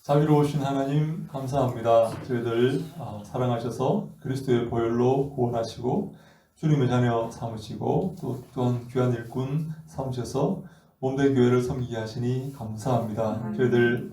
자비로우신 하나님 감사합니다. 저희들 사랑하셔서 그리스도의 보혈로 구원하시고 주님의 자녀 삼으시고 또한 귀한 일꾼 삼으셔서 몸된 교회를 섬기게 하시니 감사합니다. 저희들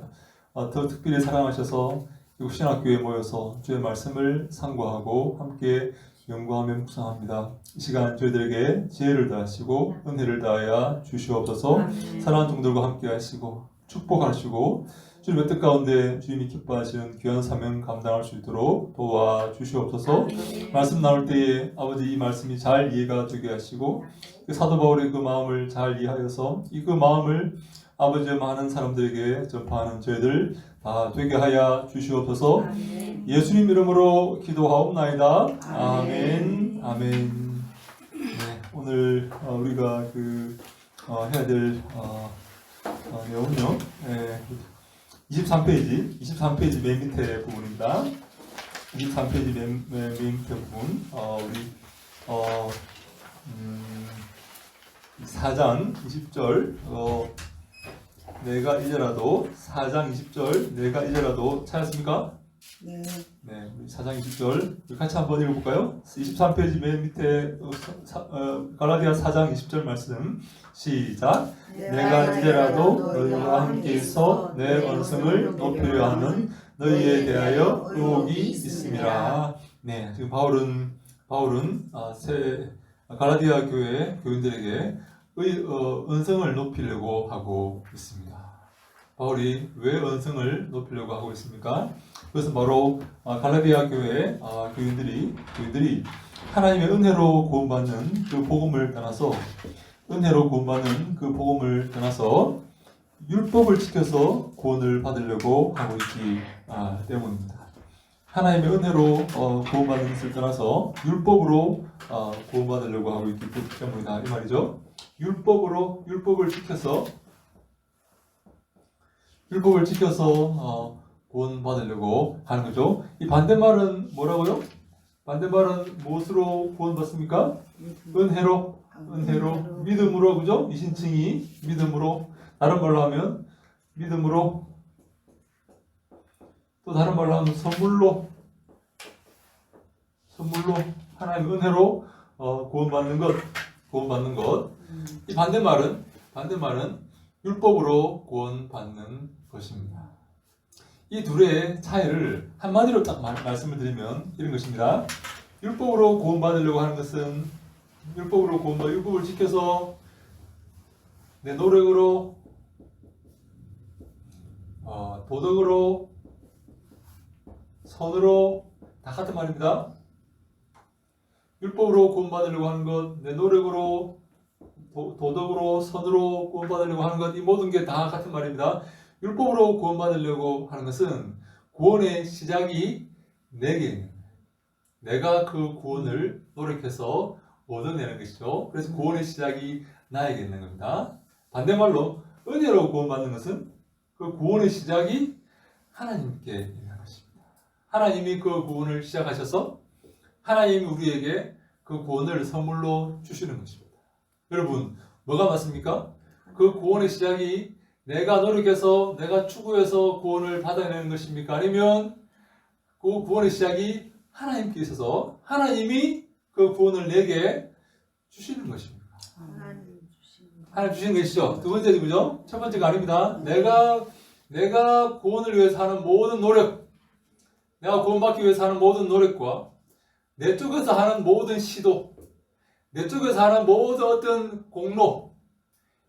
더 특별히 사랑하셔서 이곳 신학교에 모여서 주의 말씀을 상고하고 함께 연구하며 묵상합니다. 이 시간 저희들에게 지혜를 다하시고 은혜를 다하여 주시옵소서. 사랑하는 종들과 함께 하시고 축복하시고 주님의 뜻 가운데 주님이 기뻐하시는 귀한 사명 감당할 수 있도록 도와주시옵소서. 말씀 나눌 때에 아버지 이 말씀이 잘 이해가 되게 하시고 사도 바울의 그 마음을 잘 이해하여서 그 마음을 아버지 많은 사람들에게 전파하는 저희들 다 되게 하여 주시옵소서. 예수님 이름으로 기도하옵나이다. 아멘. 아멘. 네, 오늘 우리가 해야 될 내용은요. 23페이지 맨 밑에 부분입니다. 23페이지 맨 밑에 부분, 우리 4장 20절, 내가 이제라도 4장 20절, 내가 이제라도 찾았습니까? 네. 네, 우리 4장 20절 같이 한번 읽어볼까요? 23페이지 맨 밑에 갈라디아 4장 20절 말씀 시작. 내가 이제라도 너희와 함께 있어 내 언성을 높이려 하는 너희에 대하여 의혹이 있음이라. 네, 지금 바울은 갈라디아 교회 교인들에게 언성을 높이려고 하고 있습니다. 바울이 왜 언성을 높이려고 하고 있습니까? 그것은 바로 갈라디아 교회 교인들이 하나님의 은혜로 구원받는 그 복음을 떠나서 율법을 지켜서 구원을 받으려고 하고 있기 때문입니다. 하나님의 은혜로 구원받는 것을 떠나서 율법으로 구원받으려고 하고 있기 때문이다 이 말이죠. 율법을 지켜서 구원받으려고 하는 거죠. 이 반대말은 뭐라고요? 반대말은 무엇으로 구원받습니까? 은혜로, 믿음으로, 그죠? 이 신칭이 믿음으로, 다른 말로 하면 믿음으로, 또 다른 말로 하면 선물로 하나님의 은혜로 구원받는 것. 이 반대말은 율법으로 구원받는 것입니다. 이 둘의 차이를 한마디로 딱 말씀을 드리면 이런 것입니다. 율법으로 구원받으려고 하는 것은 율법을 지켜서 내 노력으로 도덕으로 선으로 다 같은 말입니다. 율법으로 구원받으려고 하는 것, 내 노력으로 도덕으로 선으로 구원받으려고 하는 것, 이 모든 게 다 같은 말입니다. 율법으로 구원받으려고 하는 것은 구원의 시작이 내게 있는 거예요. 내가 그 구원을 노력해서 얻어내는 것이죠. 그래서 구원의 시작이 나에게 있는 겁니다. 반대말로 은혜로 구원받는 것은 그 구원의 시작이 하나님께 있는 것입니다. 하나님이 그 구원을 시작하셔서 하나님이 우리에게 그 구원을 선물로 주시는 것입니다. 여러분, 뭐가 맞습니까? 그 구원의 시작이 내가 노력해서 내가 추구해서 구원을 받아내는 것입니까? 아니면 그 구원의 시작이 하나님께 있어서 하나님이 그 구원을 내게 주시는 것입니까? 하나님 주시는 것이죠. 두 번째는 뭐죠? 첫 번째가 아닙니다. 내가 구원을 위해서 하는 모든 노력, 내가 구원받기 위해서 하는 모든 노력과 내 쪽에서 하는 모든 시도, 내 쪽에서 하는 모든 어떤 공로,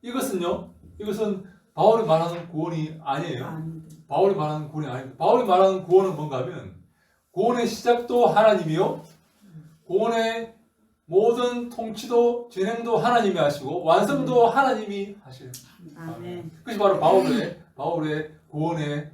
이것은 바울이 말하는 구원이 아니에요. 바울이 말하는 구원이 아닙니다. 바울이 말하는 구원은 뭔가 하면 구원의 시작도 하나님이요, 구원의 모든 통치도 진행도 하나님이 하시고 완성도 하나님이 하시는 그것이 바로 바울의 구원의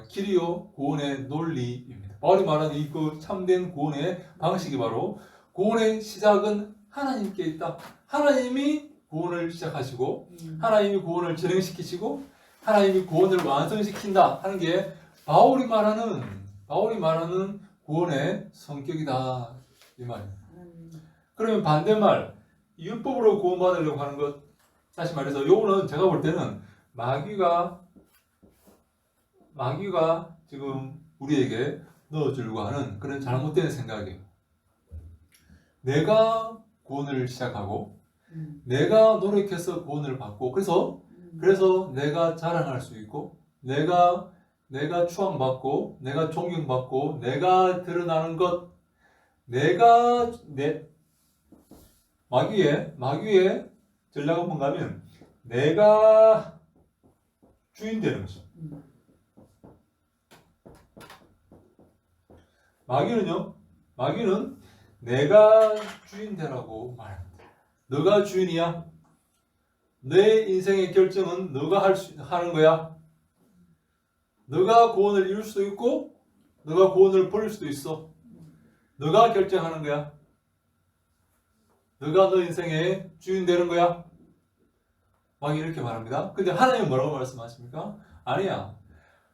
길이요, 구원의 논리입니다. 바울이 말하는 이 참된 구원의 방식이 바로 구원의 시작은 하나님께 있다. 하나님이 구원을 시작하시고 하나님이 구원을 진행시키시고 하나님이 구원을 완성시킨다 하는 게 바울이 말하는 구원의 성격이다 이 말입니다. 그러면 반대말 율법으로 구원받으려고 하는 것, 다시 말해서 요거는 제가 볼 때는 마귀가 마귀가 지금 우리에게 넣어주려고 하는 그런 잘못된 생각이에요. 내가 구원을 시작하고 내가 노력해서 구원을 받고 그래서 내가 자랑할 수 있고 내가 추앙받고 내가 존경받고 내가 드러나는 것 마귀의 전략은 뭔가 하면 내가 주인 되는 거죠. 마귀는 내가 주인 되라고 말합니다. 너가 주인이야. 내 인생의 결정은 너가 하는 거야. 너가 구원을 이룰 수도 있고 너가 구원을 버릴 수도 있어. 너가 결정하는 거야. 너가 너 인생의 주인 되는 거야. 마귀 이렇게 말합니다. 근데 하나님은 뭐라고 말씀하십니까? 아니야.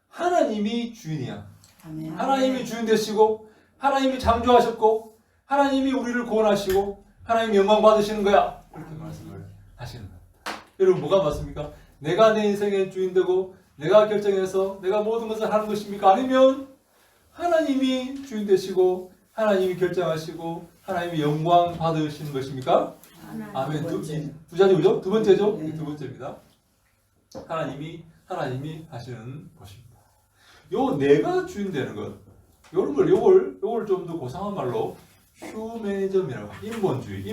하나님이 주인이야. 아멘. 하나님이 주인 되시고 하나님이 창조하셨고 하나님이 우리를 구원하시고 하나님 영광 받으시는 거야. 이렇게 말씀을 하시는 거야. 여러분 뭐가 맞습니까? 내가 내 인생의 주인 되고 내가 결정해서 내가 모든 것을 하는 것입니까? 아니면 하나님이 주인 되시고 하나님이 결정하시고 하나님이 영광 받으시는 것입니까? 아멘. 두 자리죠? 두 번째죠? 네. 두 번째입니다. 하나님이 하시는 것입니다. 요 내가 주인 되는 것, 요걸 좀 더 고상한 말로 휴메니즘이라고 합니다. 인본주의.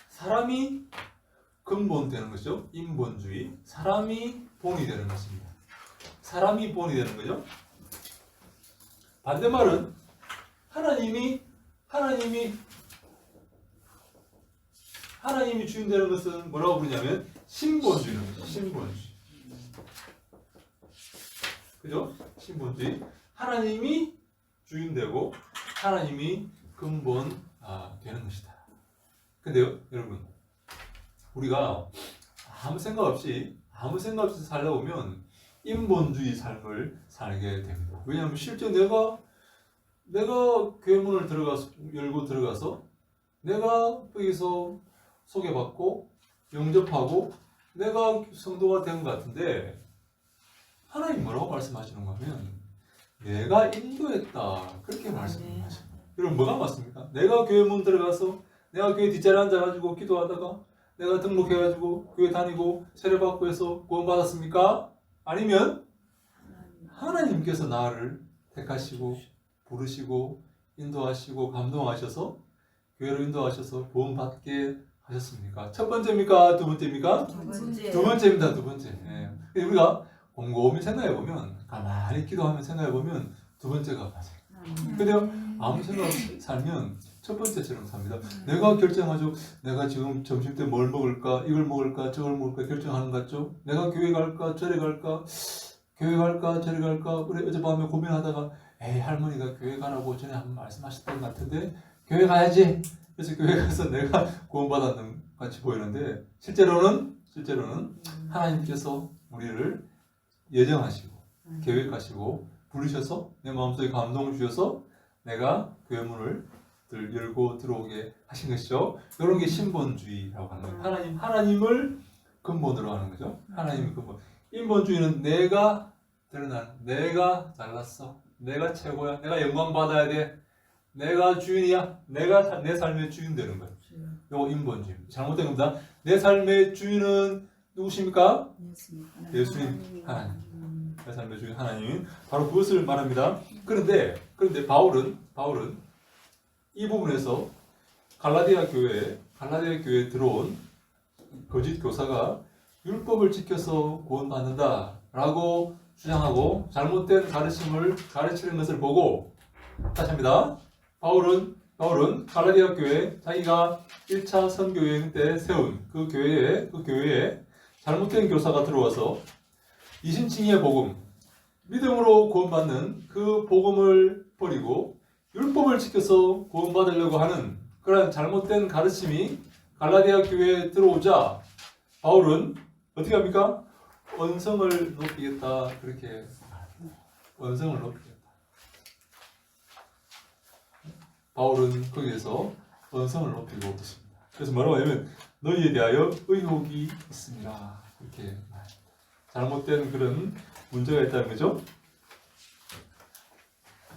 사람이 근본 되는 것이죠. 인본주의. 사람이 본이 되는 것입니다. 사람이 본이 되는 거죠. 반대말은 하나님이 주인 되는 것은 뭐라고 부르냐면 신본주의는 거죠. 신본주의. 그죠? 신본주의. 하나님이 주인 되고 하나님이 근본 되는 것이다. 근데요, 여러분, 우리가 아무 생각 없이 살다 보면 인본주의 삶을 살게 됩니다. 왜냐하면 실제 내가 교회 문을 열고 들어가서 내가 거기서 소개받고 영접하고 내가 성도가 된 것 같은데 하나님 뭐라고 말씀하시는가 하면 내가 인도했다 그렇게 말씀하십니다. 여러분 뭐가 맞습니까? 내가 교회 문 들어가서 내가 교회 뒷자리에 앉아가지고 기도하다가 내가 등록해가지고 교회 다니고 세례받고 해서 구원 받았습니까? 아니면 하나님께서 나를 택하시고 부르시고 인도하시고 감동하셔서 교회로 인도하셔서 구원 받게 하셨습니까? 첫 번째입니까? 두 번째입니까? 두 번째입니다. 두 번째. 네. 우리가 곰곰이 생각해보면 가만히 기도하면 생각해보면 두 번째가 맞아요. 근데 아무 생각 없이 살면 첫 번째처럼 삽니다. 내가 결정하죠. 내가 지금 점심 때 뭘 먹을까, 이걸 먹을까, 저걸 먹을까 결정하는 것 같죠. 내가 교회 갈까, 절에 갈까, 교회 갈까, 절에 갈까. 그래 어젯밤에 고민하다가 에이 할머니가 교회 가라고 전에 한번 말씀하셨던 것 같은데 교회 가야지. 그래서 교회 가서 내가 구원받았는 것 같이 보이는데 실제로는 하나님께서 우리를 예정하시고 계획하시고 부르셔서 내 마음속에 감동을 주셔서 내가 교회 문을 열고 들어오게 하신 것이죠. 이런 게 신본주의라고 하는 거예요. 하나님을 근본으로 하는 거죠. 하나님의 근본. 인본주의는 내가 드러나는, 내가 잘났어, 내가 최고야, 내가 영광 받아야 돼, 내가 주인이야, 내가 내 삶의 주인 되는 거예요. 이거 인본주의. 잘못된 겁니다. 내 삶의 주인은 누구십니까? 예수님, 하나님. 내 삶의 주인 하나님. 바로 그것을 말합니다. 그런데 바울은 이 부분에서 갈라디아 교회에 들어온 거짓 교사가 율법을 지켜서 구원받는다라고 주장하고 잘못된 가르침을 가르치는 것을 보고 다시 합니다. 바울은 갈라디아 교회 자기가 1차 선교여행 때 세운 그 교회에 잘못된 교사가 들어와서 이신칭의의 복음, 믿음으로 구원받는 그 복음을 버리고 율법을 지켜서 구원받으려고 하는 그런 잘못된 가르침이 갈라디아 교회에 들어오자 바울은 어떻게 합니까? 언성을 높이겠다 그렇게 언성을 높이겠다. 바울은 거기에서 언성을 높이고 있습니다. 그래서 뭐라고 하냐면 너희에 대하여 의혹이 있습니다. 이렇게 말합니다. 잘못된 그런 문제가 있다는 거죠.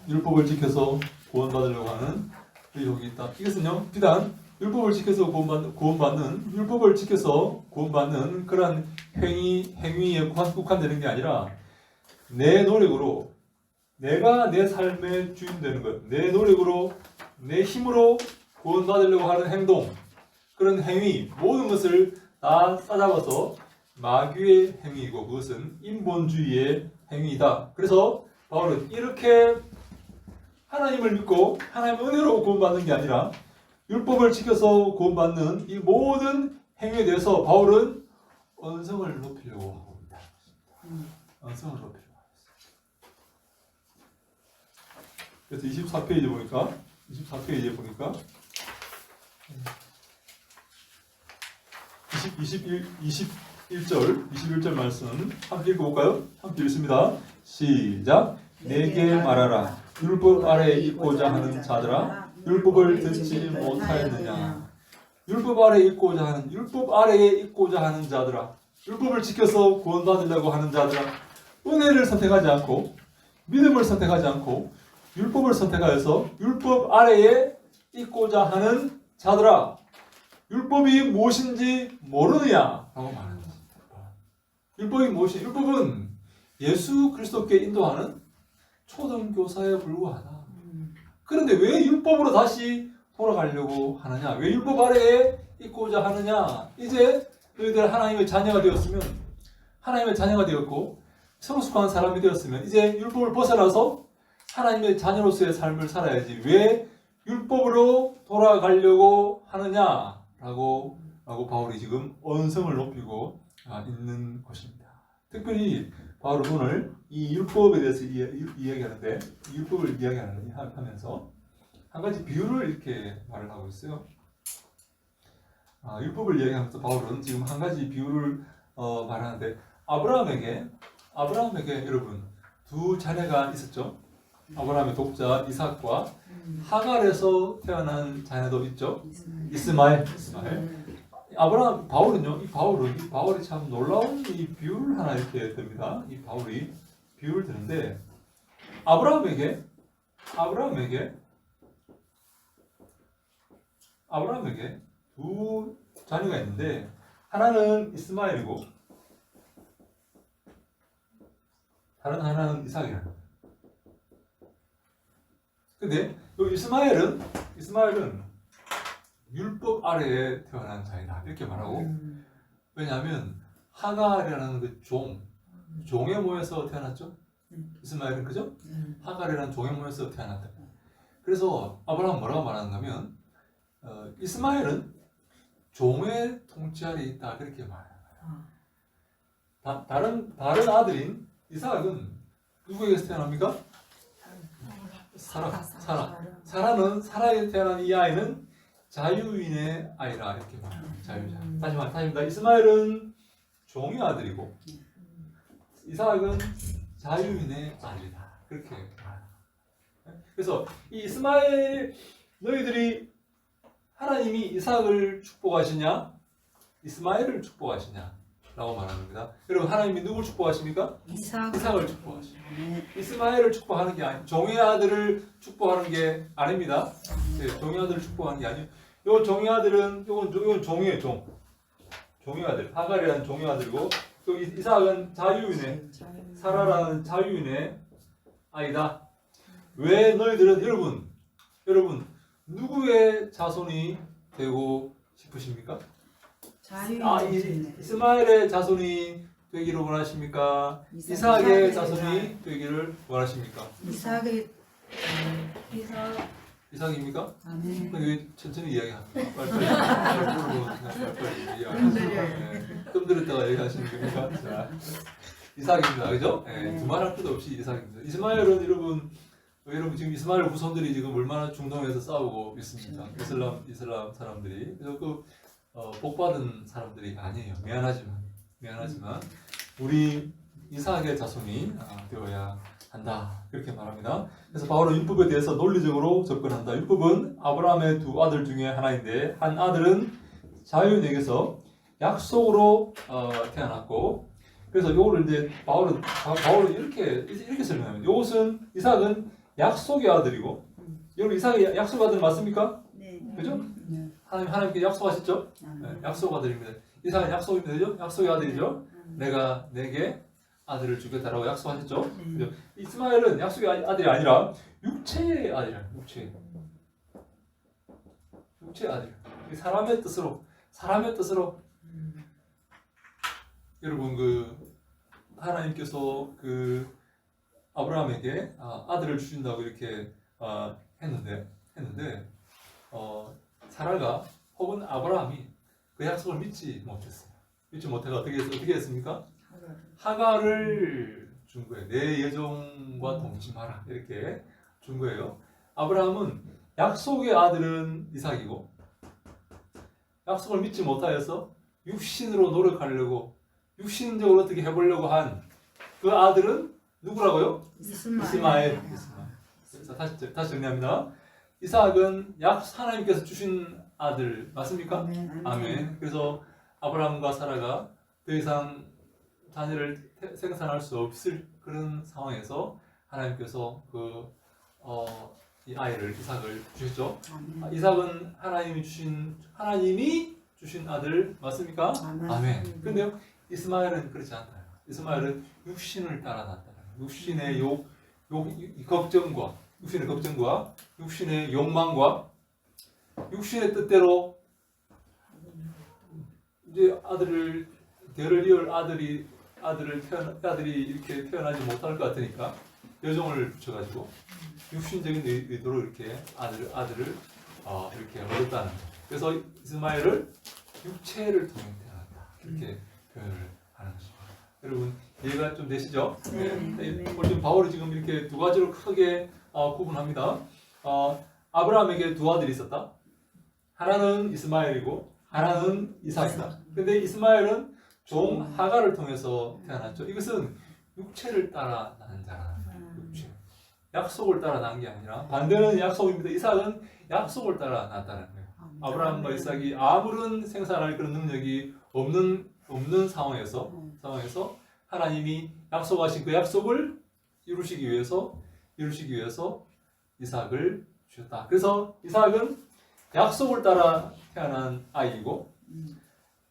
율법을 지켜서 구원받으려고 하는 의혹이 있다. 이것은요, 비단 율법을 지켜서 율법을 지켜서 구원받는 그런 행위에 국한되는 게 아니라 내 노력으로 내가 내 삶의 주인 되는 것, 내 노력으로 내 힘으로 구원받으려고 하는 행동, 그런 행위 모든 것을 다 싸잡아서 마귀의 행위이고 그것은 인본주의의 행위이다. 그래서 바울은 이렇게 하나님을 믿고 하나님의 은혜로 구원받는 게 아니라 율법을 지켜서 구원받는 이 모든 행위에 대해서 바울은 언성을 높이려고 하고 있다. 언성을 높이려고 하고 있습니다. 그래서 24페이지 보니까 21절 말씀 함께 읽어볼까요? 함께 읽습니다. 시작. 내게 말하라. 율법 아래에 있고자 하는 자들아, 율법을 듣지 못하였느냐. 율법 아래에 있고자 하는 자들아, 율법을 지켜서 구원받으려고 하는 자들아, 은혜를 선택하지 않고 믿음을 선택하지 않고 율법을 선택하여서 율법 아래에 있고자 하는 자들아, 율법이 무엇인지 모르느냐 라고 말하는 것입니다. 율법이 무엇이? 율법은 예수 그리스도께 인도하는 초등교사에 불과하다. 그런데 왜 율법으로 다시 돌아가려고 하느냐? 왜 율법 아래에 있고자 하느냐? 이제 너희들 하나님의 자녀가 되었고 성숙한 사람이 되었으면 이제 율법을 벗어나서 하나님의 자녀로서의 삶을 살아야지. 왜 율법으로 돌아가려고 하느냐? 라고 바울이 지금 언성을 높이고 있는 것입니다. 특별히 바울은 오늘 이 율법에 대해서 이야기하는데, 이 율법을 이야기하면서 한 가지 비유를 이렇게 말을 하고 있어요. 율법을 이야기하면서 바울은 지금 한 가지 비유를 말하는데, 아브라함에게 여러분 두 자녀가 있었죠. 아브라함의 독자 이삭과 하갈에서 태어난 자녀도 있죠. 이스마엘. 바울이 참 놀라운 이 비유를 하나 이렇게 듭니다. 이 바울이 비유를 드는데, 아브라함에게 두 자녀가 있는데, 하나는 이스마엘이고 다른 하나는 이삭이라는 거예요. 근데 이 이스마엘은 율법 아래에 태어난 자이다 이렇게 말하고, 왜냐하면 하갈이라는 그 종의 모에서 태어났죠. 이스마엘은 그죠? 하갈이라는 종의 모에서 태어났다. 그래서 아브라함은 뭐라고 말하는가 하면 이스마엘은 종의 통치 아래에 있다 그렇게 말해요. 다른 아들인 이삭은 누구에게서 태어납니까? 사라는 사라에 태어난 이 아이는 자유인의 아이라 이렇게 말해요. 자유자. 다시 말합니다. 이스마엘은 종의 아들이고 이삭은 자유인의 아들이다 그렇게 말해요. 그래서 이 이스마엘, 너희들이 하나님이 이삭을 축복하시냐 이스마엘을 축복하시냐 라고 말합니다. 여러분, 하나님이 누굴 축복하십니까? 이삭을 축복하십니다. 이스마엘을 축복하는 게 아니, 종의 아들을 축복하는 게 아닙니다. 네, 종의 아들을 축복하는 게 아니에요. 요 종의 아들은 이건 종이에요. 종의 아들. 하갈이라는 종의 아들이고, 또 이삭은 자유인의, 사라라는 자유인의 아이다. 왜 너희들은 여러분 누구의 자손이 되고 싶으십니까? 이스마엘의 자손이 되기를 원하십니까? 이삭의 자손이 되기를 원하십니까? 이삭입니까? 왜 천천히 이야기합니까? 빨리 이야기하시죠. 뜸들였다가 얘기하시는 겁니까? 자, 이삭입니다. 그죠? 네, 두말할 것도 없이 이삭입니다. 이스마엘은 여러분 지금 이스마엘 후손들이 지금 얼마나 중동에서 싸우고 있습니다. 이슬람 사람들이. 그래서 복받은 사람들이 아니에요. 미안하지만 우리 이삭의 자손이 되어야 한다. 그렇게 말합니다. 그래서 바울은 율법에 대해서 논리적으로 접근한다. 율법은 아브라함의 두 아들 중에 하나인데 한 아들은 자유인에게서 약속으로 태어났고 그래서 요거를 이제 바울은 이렇게 설명합니다. 요것은 이삭은 약속의 아들이고 여러분 이삭이 약속의 아들 맞습니까? 네. 그죠? 네. 하나님께 약속하셨죠? 네, 약속 아들입니다. 이삭은 약속입니다. 그죠? 약속의 아들이죠? 내가 내게 아들을 주겠다라고 약속하셨죠? 그죠? 이스마엘은 약속의 아들이 아니라 육체의 아들이야. 육체의 아들. 사람의 뜻으로 여러분 하나님께서 아브라함에게 아들을 주신다고 이렇게 했는데 사라가 혹은 아브라함이 그 약속을 믿지 못했어요. 믿지 못해가 어떻게 했습니까? 하갈을 준 거예요. 내 여종과 동침하라 이렇게 준 거예요. 아브라함은 약속의 아들은 이삭이고 약속을 믿지 못하여서 육신으로 노력하려고 육신적으로 어떻게 해보려고 한 그 아들은 누구라고요? 이스마엘. 그래서 다시 정리합니다. 이삭은 하나님께서 주신 아들 맞습니까? 아멘. 그래서 아브라함과 사라가 더 이상 자녀를 생산할 수 없을 그런 상황에서 하나님께서 이 아이를 이삭을 주셨죠. 이삭은 하나님이 주신 아들 맞습니까? 아멘. 그런데요, 이스마엘은 그렇지 않다. 이스마엘은 육신을 따라 났다. 육신의 걱정과 육신의 욕망과 육신의 뜻대로 이제 대를 이을 아들이 이렇게 태어나지 못할 것 같으니까 여종을 붙여가지고 육신적인 의도로 이렇게 아들을 이렇게 얻었다는 거예요. 그래서 이스마엘을 육체를 통해 태어났다. 그렇게 표현을 하는 것입니다. 여러분 이해가 좀 되시죠? 네. 지금 바울이 지금 이렇게 두 가지로 크게 구분합니다. 아브라함에게 두 아들이 있었다. 하나는 이스마엘이고 하나는 이삭이다. 근데 이스마엘은 종 하갈을 통해서 태어났죠. 이것은 육체를 따라 난 자라는 거예요. 육체. 약속을 따라 난 게 아니라 반대는 약속입니다. 이삭은 약속을 따라 났다는 거예요. 아브라함과 이삭이 아무런 생산할 그런 능력이 없는 상황에서 하나님이 약속하신 그 약속을 이루시기 위해서 이삭을 주셨다. 그래서 이삭은 약속을 따라 태어난 아이이고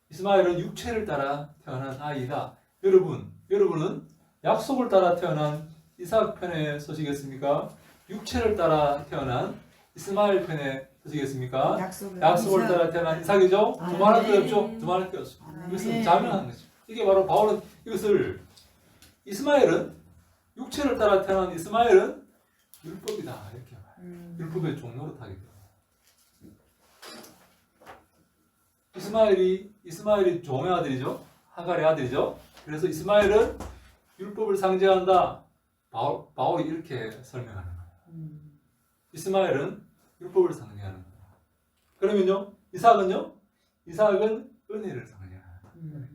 이스마엘은 육체를 따라 태어난 아이다. 여러분은 약속을 따라 태어난 이삭 편에 서시겠습니까? 육체를 따라 태어난 이스마엘 편에 서시겠습니까? 약속을 따라 태어난 이삭이죠? 두말할 게 없죠? 두말할 게 없죠. 이것은 자명한 거죠. 이게 바로 바울은 이것을 이스마엘은 육체를 따라 태어난 이스마엘은 율법이다 이렇게 말해요. 율법의 종노릇하기 때문에 이스마엘이 종의 아들이죠. 하갈의 아들이죠. 그래서 이스마엘은 율법을 상징한다. 바울이 이렇게 설명하는 거예요. 이스마엘은 율법을 상징하는 거예요. 그러면요, 이삭은 은혜를 상징하는 거예요.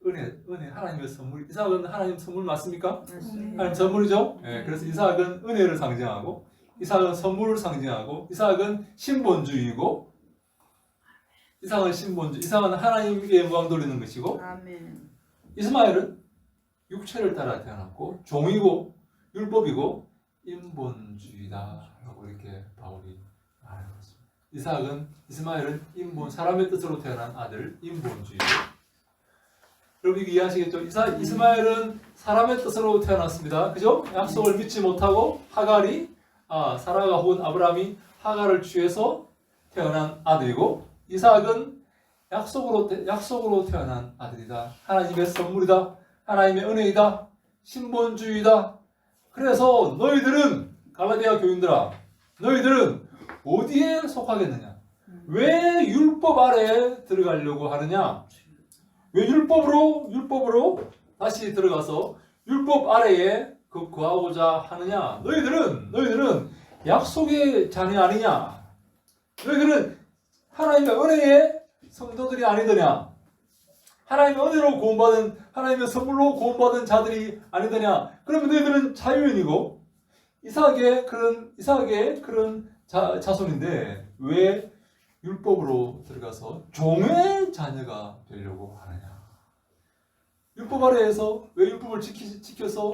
은혜, 하나님의 선물. 이삭은 하나님 선물 맞습니까? 하나님 선물이죠. 네, 그래서 이삭은 은혜를 상징하고, 이삭은 선물을 상징하고, 이삭은 신본주의고, 이삭은 하나님께 영광 돌리는 것이고, 이스마엘은 육체를 따라 태어났고, 종이고, 율법이고, 인본주의다라고 이렇게 바울이 말하는 것입니다. 이스마엘은 사람의 뜻으로 태어난 아들, 인본주의고, 여러분 이거 이해하시겠죠? 이스마엘은 사람의 뜻으로 태어났습니다. 그죠? 약속을 믿지 못하고 사라가 혹은 아브라함이 하갈을 취해서 태어난 아들이고 이삭은 약속으로 태어난 아들이다. 하나님의 선물이다. 하나님의 은혜이다. 신본주의다. 그래서 너희들은 갈라디아 교인들아 너희들은 어디에 속하겠느냐? 왜 율법 아래에 들어가려고 하느냐? 왜 율법으로 다시 들어가서 율법 아래에 거하고자 하느냐? 너희들은 약속의 자녀 아니냐? 너희들은 하나님의 은혜의 성도들이 아니더냐? 하나님의 은혜로 구원받은 하나님의 선물로 구원받은 자들이 아니더냐? 그러면 너희들은 자유인이고 이삭의 그런 자손인데 왜 율법으로 들어가서 종의 자녀가 되려고 하느냐? 율법 아래에서 왜 율법을 지켜서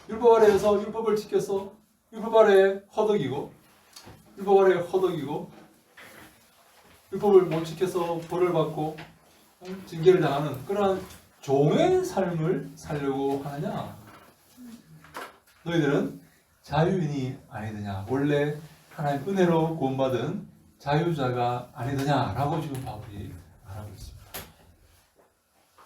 율법 아래에서 율법을 지켜서 율법 아래에 허덕이고 율법 아래에 허덕이고 율법을 못 지켜서 벌을 받고 징계를 당하는 그러한 종의 삶을 살려고 하느냐? 너희들은 자유인이 아니더냐? 원래 하나님 은혜로 구원받은 자유자가 아니더냐라고 지금 바울이 말하고 있습니다.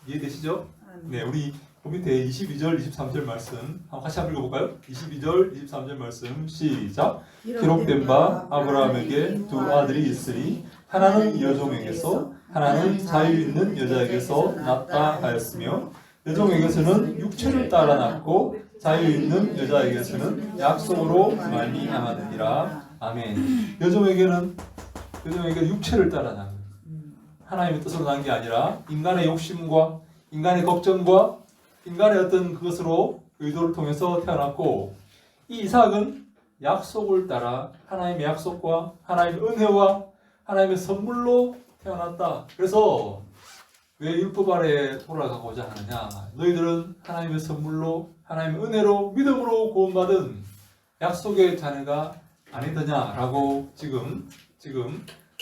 이해되시죠? 네, 우리 그 밑에 22절, 23절 말씀 한번 같이 한번 읽어볼까요? 22절, 23절 말씀 시작. 기록된 바 아브라함에게 두 아들이 있으니 하나는 여종에게서 하나는 자유 있는 여자에게서 낳다 하였으며 여종에게서는 육체를 따라 낳고 자유 있는 여자에게서는 약속으로 말미암았느니라. 아멘. 여종에게 육체를 따라 낳은 하나님의 뜻으로 낳은 게 아니라 인간의 욕심과 인간의 걱정과 인간의 어떤 그것으로 의도를 통해서 태어났고 이 이삭은 약속을 따라 하나님의 약속과 하나님의 은혜와 하나님의 선물로 태어났다. 그래서 왜 율법 아래에 돌아가고자 하느냐? 너희들은 하나님의 선물로 하나님의 은혜로 믿음으로 구원받은 약속의 자녀가 아니더냐라고 지금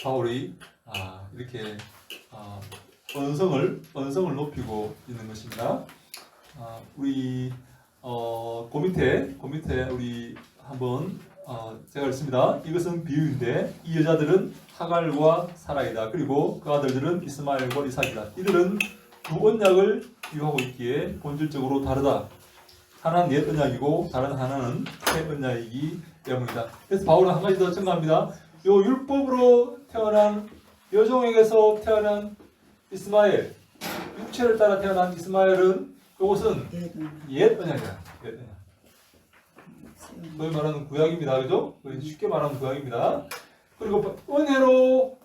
바울이 이렇게 언성을 높이고 있는 것입니다. 우리 그 밑에 우리 한번 제가 읽습니다. 이것은 비유인데 이 여자들은 하갈과 사라이다. 그리고 그 아들들은 이스마엘과 이삭이다. 이들은 두 언약을 비유하고 있기에 본질적으로 다르다. 하나는 옛 언약이고 다른 하나는 새 언약이기 때문이다. 그래서 바울은 한 가지 더 증가합니다. 요 율법으로 태어난 여종에게서 태어난 이스마엘, 육체를 따라 태어난 이스마엘은 이것은 옛 언약이야. 옛 언약. 거의 말하는 구약입니다. 그죠? 쉽게 말하면 구약입니다. 그리고 은혜로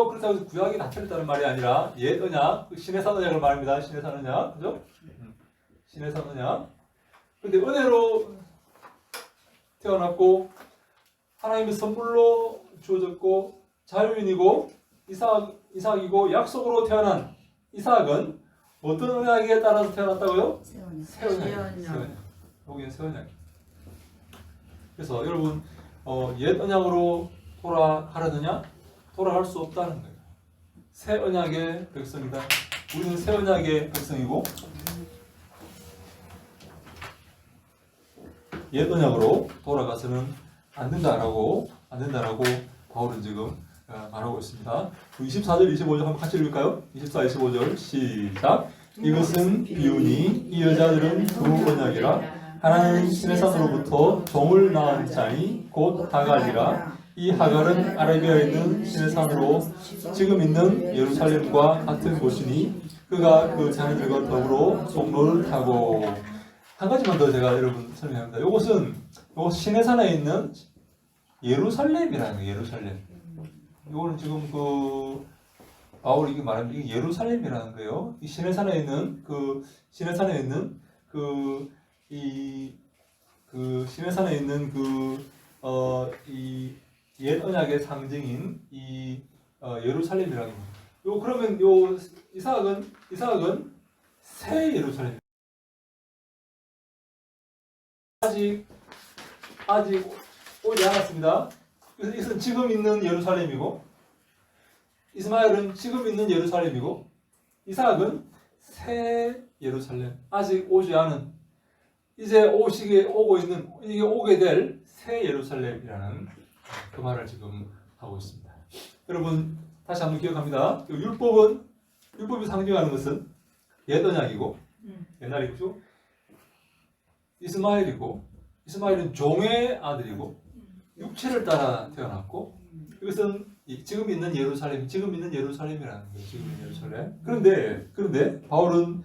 그렇다고 해서 구약이 나타났다는 말이 아니라 옛 언약, 신해산 언약을 말합니다. 신해산 언약. 그죠? 신해산 언약. 근데 은혜로 태어났고 하나님의 선물로 주어졌고 자유인이고 이삭이고 약속으로 태어난 이삭은 어떤 언약에 따라서 태어났다고요? 새 언약. 여기는 새 언약. 그래서 여러분 옛 언약으로 돌아가려느냐? 돌아갈 수 없다는 거예요. 새 언약의 백성이다. 우리는 새 언약의 백성이고 옛 언약으로 돌아가서는 안 된다라고 바울은 지금 말하고 있습니다. 24절, 25절 한번 같이 읽을까요? 24, 25절 시작. 이것은 비유니 이 여자들은 두 언약이라 하나는 시내산으로부터 종을 낳은 자니 곧 하갈이라. 이 하갈은 아라비아에 있는 시내산으로 지금 있는 예루살렘과 같은 곳이니 그가 그 자녀들과 더불어 종로를 타고. 한 가지만 더 제가 여러분 설명합니다. 이것은 시내산에 있는 예루살렘이라는 거예요. 예루살렘. 이거는 지금 바울이 이게 말하면 이게 예루살렘이라는 거예요. 이 시내산에 있는 시내산에 있는 이 옛 언약의 상징인 이 예루살렘이라는 거예요. 그러면 이삭은 새 예루살렘. 아직 오지 않았습니다. 그래서 이것은 지금 있는 예루살렘이고 이스마엘은 지금 있는 예루살렘이고 이삭은 새 예루살렘, 아직 오지 않은 이제 오고 있는 이게 오게 될 새 예루살렘이라는 그 말을 지금 하고 있습니다. 여러분 다시 한번 기억합니다. 율법이 상징하는 것은 옛 언약이고 옛날이죠. 이스마엘은 종의 아들이고 육체를 따라 태어났고 이것은 지금 있는 예루살렘이라는 거예요. 지금 있는 예루살렘. 그런데 바울은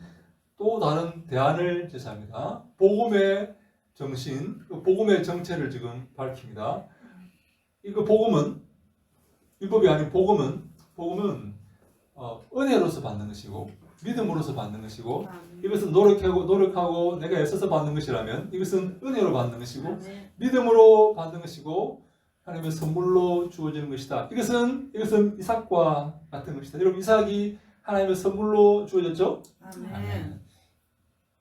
또 다른 대안을 제시합니다. 복음의 정신, 복음의 정체를 지금 밝힙니다. 이거 복음은 율법이 아닌 복음은 은혜로서 받는 것이고 믿음으로서 받는 것이고 이것은 노력하고 내가 애써서 받는 것이라면 이것은 은혜로 받는 것이고 믿음으로 받는 것이고 하나님의 선물로 주어지는 것이다. 이것은 이삭과 같은 것이다. 여러분 이삭이 하나님의 선물로 주어졌죠? 아멘.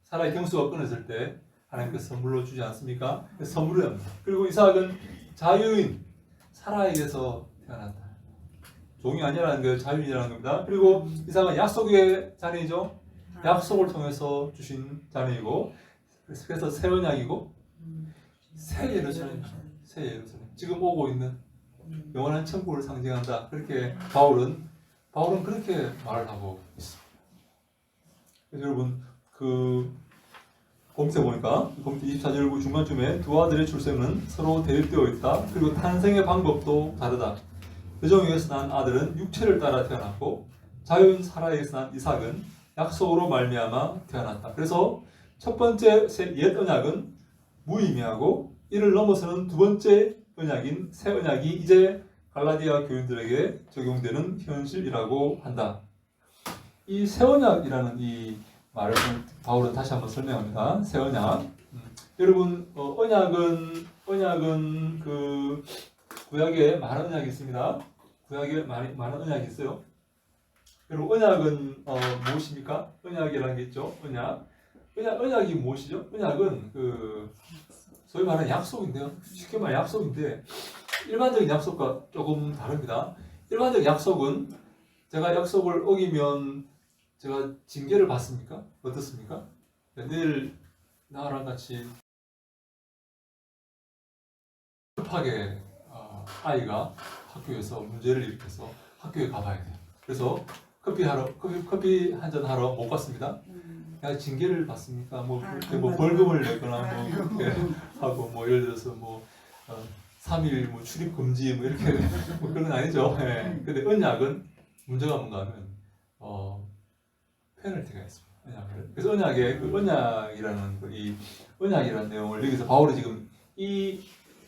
사라의 경수가 끊어질 때 하나님께서 선물로 주지 않습니까? 선물을 합니다. 그리고 이삭은 자유인 사라에게서 태어났다. 종이 아니라는 게 자유인이라는 겁니다. 그리고 이삭은 약속의 자녀이죠. 약속을 통해서 주신 자녀이고 그래서 새 언약이고 새 예루살렘, 새 예루살렘. 지금 오고 있는 영원한 천국을 상징한다. 그렇게 바울은 그렇게 말을 하고 있습니다. 그래서 여러분 거기서 보니까 거기 24절 중간쯤에 두 아들의 출생은 서로 대립되어 있다. 그리고 탄생의 방법도 다르다. 여종에게서 난 아들은 육체를 따라 태어났고 자유인 사라에게서 난 이삭은 약속으로 말미암아 태어났다. 그래서 첫 번째 옛 언약은 무의미하고 이를 넘어서는 두 번째 언약인 새 언약이 이제 갈라디아 교인들에게 적용되는 현실이라고 한다. 이 새 언약이라는 이 말을 바울은 다시 한번 설명합니다. 새 언약. 여러분 언약은 그 구약에 많은 언약이 있습니다. 구약에 많은 언약이 있어요. 그리고 언약은 무엇입니까? 언약이라는 게 있죠. 언약이 무엇이죠? 언약은 소위 말하는 약속인데요. 쉽게 말해 약속인데 일반적인 약속과 조금 다릅니다. 일반적 약속은 제가 약속을 어기면 제가 징계를 받습니까? 어떻습니까? 내일 나랑 같이 급하게 아이가 학교에서 문제를 일으켜서 학교에 가봐야 돼요. 그래서 커피 한 잔 하러 못 갔습니다. 야, 징계를 받습니까? 뭐 벌금을 내거나 뭐 그렇게 하고 뭐 예를 들어서 3일 뭐 출입 금지 뭐 이렇게 뭐 그런 건 아니죠. 네. 근데 언약은 문제가 뭔가 하면 페널티가 있습니다. 언약을. 그래서 언약이라는 이 언약이라는 내용을 여기서 바울이 지금 이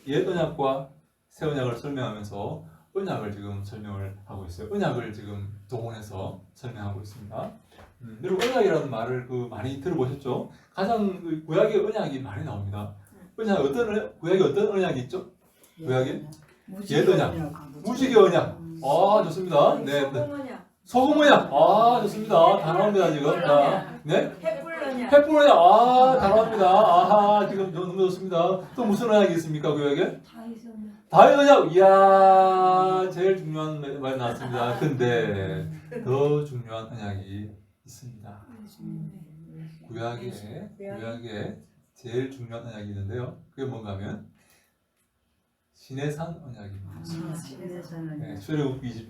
옛 언약과 새 언약을 설명하면서 언약을 지금 설명을 하고 있어요. 언약을 지금 동원해서 설명하고 있습니다. 여러분 언약이라는 말을 많이 들어보셨죠? 가장 구약의 언약이 많이 나옵니다. 구약에 어떤 언약이 있죠? 구약에 옛 언약, 무지개 언약. 좋습니다. 네. 소금 언약. 좋습니다. 다 나옵니다 지금. 네? 횃불 언약. 다 나옵니다. 아하, 지금 너무 좋습니다. 또 무슨 언약이 있습니까 구약에? 다윗 언약. 이야, 제일 중요한 말 나왔습니다. 근데 더 중요한 언약이 있습니다. 구약에 제일 중요한 언약이 있는데요. 그게 뭔가 하면 시내산 언약입니다. 네, 출애굽기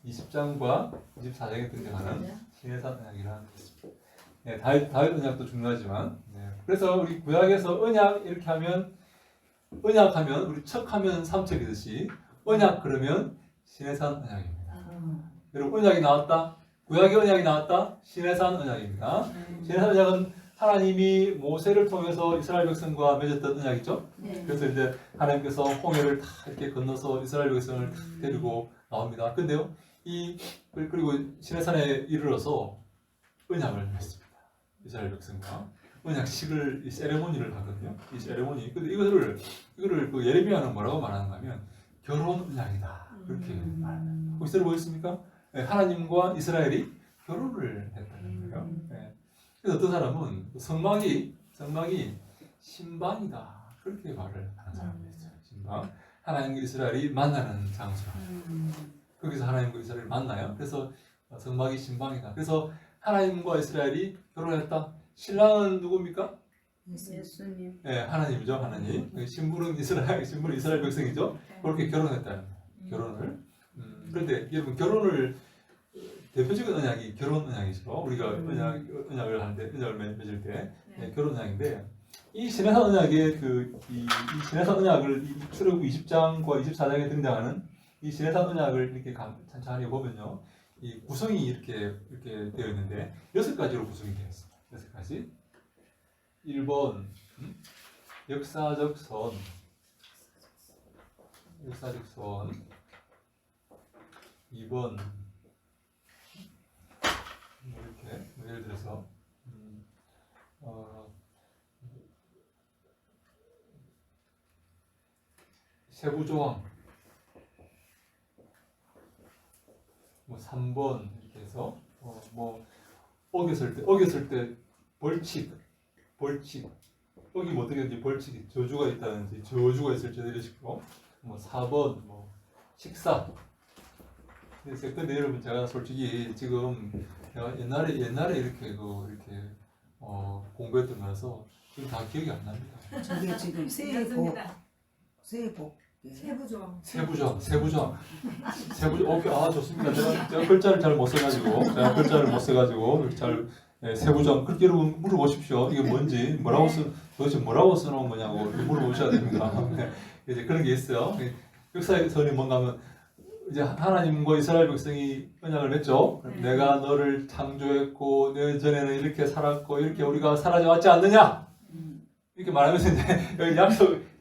20장과 24장에 등장하는 시내산 언약이라는 게 있습니다. 네, 다윗 언약도 중요하지만 그래서 우리 구약에서 언약 이렇게 하면 언약하면 우리 척하면 삼척이듯이 언약 그러면 시내산 언약입니다. 여러분 언약이 나왔다. 구약의 언약이 나왔다. 시내산 언약입니다. 시내산 언약은 하나님이 모세를 통해서 이스라엘 백성과 맺었던 언약이죠. 그래서 이제 하나님께서 홍해를 다 이렇게 건너서 이스라엘 백성을 데리고 나옵니다. 근데요, 그리고 시내산에 이르러서 언약을 맺습니다. 이스라엘 백성과 언약식을 이 세레모니를 하거든요. 이 세레모니. 근데 이거를 예레미야는 뭐라고 말하는가 하면 결혼 언약이다. 그렇게 말합니다. 혹시 들어보셨습니까? 네, 하나님과 이스라엘이 결혼을 했다는 거예요. 네. 그래서 어떤 사람은 성막이 신방이다. 그렇게 말을 하는 사람이 있어요. 신방. 하나님과 이스라엘이 만나는 장소라. 거기서 하나님과 이스라엘을 만나요. 그래서 성막이 신방이다. 그래서 하나님과 이스라엘이 결혼했다. 신랑은 누굽니까? 예수님. 네, 하나님이죠. 하나님. 신부는 이스라엘 백성이죠. 그렇게 결혼했다는 결혼을. 그런데 여러분 결혼을 대표적인 언약이 결혼 언약이죠. 우리가 언약을 하는데 언약을 맺을 때 결혼 언약인데 이 시내산 언약의 이 시내산 언약을 출애굽 20장과 24장에 등장하는 이 시내산 언약을 이렇게 찬찬히 보면요, 이 구성이 이렇게 되어 있는데 6가지로 구성이 되어 있습니다. 6가지. 1번 역사적 선. 2번 이렇게 예를 들어서 세부 조항 뭐 3번 이렇게 해서 뭐 어겼을 때 벌칙 어기면 어떻게 되는지 벌칙이 저주가 있다든지 저주가 있을지 이런 식으로 뭐 4번 뭐 식사. 근데 여러분 제가 솔직히 지금 내가 옛날에 이렇게 공부했던 거라서 지금 다 기억이 안 납니다. 저게 지금 세부 세부조항. 오케이, 좋습니다. 제가 글자를 잘 못 써가지고, 세부조항. 그렇게 여러분 물어보십시오. 이게 뭔지, 도대체 뭐라고 써놓은 거냐고 물어보셔야 됩니다. 이제 그런 게 있어요. 역사에서는 뭔가 하면, 이제 하나님과 이스라엘 백성이 언약을 맺죠. 내가 너를 창조했고, 너 전에는 이렇게 살았고, 이렇게 우리가 사라져왔지 않느냐? 이렇게 말하면서 이제 여기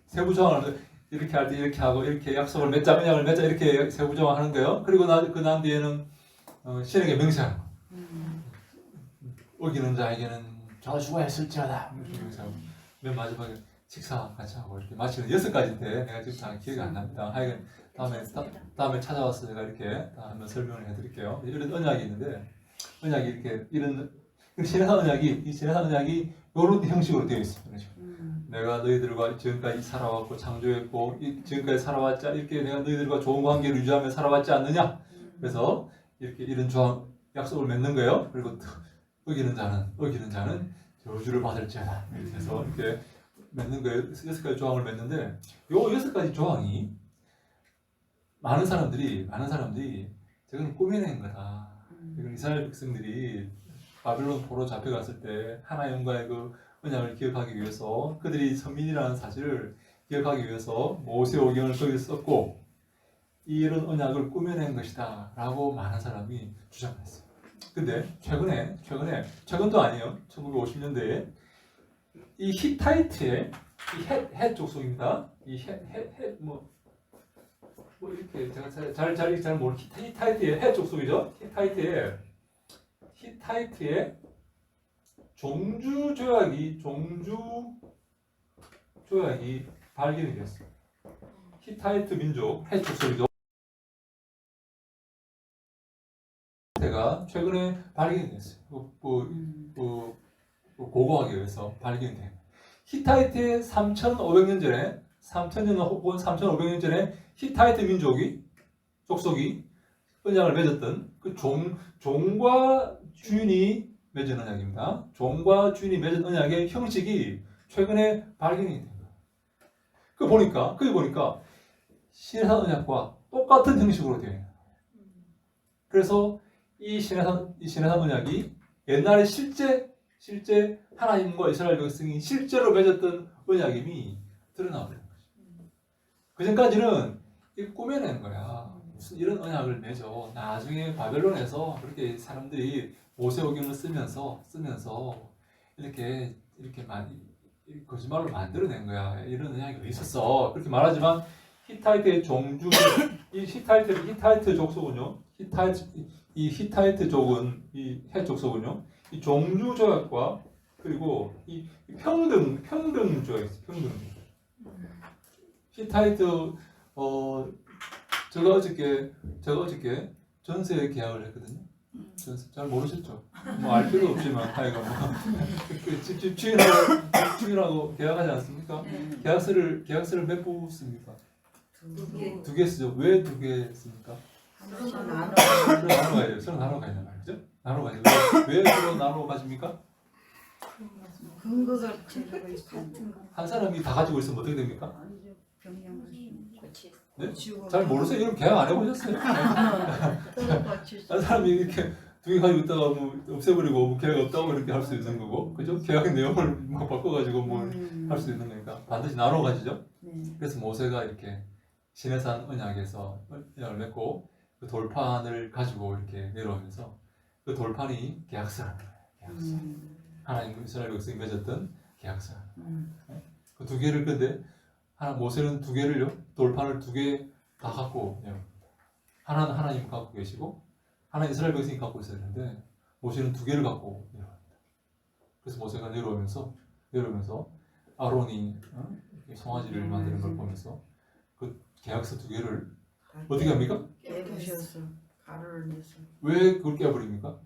세부조항을 이렇게 할 때 이렇게 하고 이렇게 약속을 맺자 언약을 맺자 이렇게 세부조항 하는 거예요. 그리고 그 난 뒤에는 신에게 맹세하는 거. 어기는 자에게는 저주가 있을지어다. 맨 마지막에 식사 같이 하고 이렇게 마치는 6가지인데 내가 지금 다 기억이 안 납니다. 하여간 다음에 찾아와서 제가 이렇게 다 한번 설명을 해드릴게요. 이런 언약이 있는데 언약이 이렇게 이런 신해산 언약이 이런 형식으로 되어 있습니다. 내가 너희들과 지금까지 살아왔고 창조했고 지금까지 살아왔자 이렇게 내가 너희들과 좋은 관계를 유지하며 살아왔지 않느냐? 그래서 이렇게 이런 조항 약속을 맺는 거예요. 그리고 어기는 자는 저주를 받을지어다. 이렇게 해서 이렇게 맺는 거예요. 6가지 조항을 맺는데 요 6가지 조항이 많은 사람들이 저건 꾸며낸 거다. 이건 이스라엘 백성들이 바벨론 포로 잡혀갔을 때 하나님과의 그 언약을 기억하기 위해서 그들이 선민이라는 사실을 기억하기 위해서 모세오경을 거기서 썼고 이런 언약을 꾸며낸 것이다 라고 많은 사람이 주장했어요. 근데 최근도 아니에요. 1950년대에 이 히타이트의 이 헷 족속입니다. 이 뭐 이렇게 제가 잘 모르 히타이트의 헷 족속이죠. 히타이트의 종주 조약이 발견이 됐어요. 히타이트 민족 헷 족속이죠. 가 최근에 발견이 됐어요. 고고하기 위해서 발견이 돼요. 히타이트의 3,500년 전에 3,000년 혹은 3,500년 전에 히타이트 족속이 언약을 맺었던 그 종과 주인이 맺은 언약입니다. 종과 주인이 맺은 언약의 형식이 최근에 발견이 된 거예요. 거기 보니까 신해산 언약과 똑같은 형식으로 되어 있는 거예요. 그래서 이 신해산 언약이 옛날에 실제 하나님과 이스라엘 백성이 실제로 맺었던 언약임이 드러나버린 거죠. 그 전까지는 꾸며낸 거야. 무슨 이런 언약을 맺어. 나중에 바벨론에서 그렇게 사람들이 모세오경을 쓰면서 이렇게 많이 거짓말로 만들어낸 거야. 이런 언약이 왜 있었어? 그렇게 말하지만 히타이트의 종주, 이 히타이트 족속은요. 이 히타이트족은 이 헷 족속은요. 이 종주 조약과 그리고 이 평등 조약이 있어요. 평등. 히타이트 제가 어저께 전세 계약을 했거든요. 전세 잘 모르셨죠? 뭐 알 필요 없지만 하여간 집 주인하고 계약하지 않습니까? 계약서를 몇 부 씁니까? 2개 쓰죠. 왜 2개 씁니까? 서로 나눠 가야 돼요. 서로 나눠 가야 되는 말이죠. 나눠 가야 돼요. 왜 서로 나눠 가십니까? 근거가 한 사람이 다 가지고 있으면 어떻게 됩니까? 병양 네? 잘 모르세요? 이런 계약 안 해보셨어요? 한 사람이 이렇게 2개 가지고 있다가 뭐 없애버리고 뭐 계약 없다고 이렇게 할 수 있는 거고, 그죠? 계약 내용을 뭐 바꿔가지고 뭘 할 수 있는 거니까 반드시 나눠 가지죠. 그래서 모세가 이렇게 시내산 언약에서 언약을 맺고 그 돌판을 가지고 이렇게 내려오면서 그 돌판이 계약서라는 거예요. 계약서. 하나님과 이스라엘 백성이 맺었던 계약서. 그 2개를 근데 모세는 2개를요 돌판을 2개 다 갖고 하나는 하나님 갖고 계시고 하나는 이스라엘 백성이 갖고 있어야 되는데 모세는 두 개를 갖고 내려갑니다. 그래서 모세가 내려오면서 아론이 송아지를 만드는 걸 보면서 그 계약서 두 개를 어떻게 합니까? 깨부셔서 가루를 내서. 왜 그걸 깨버립니까?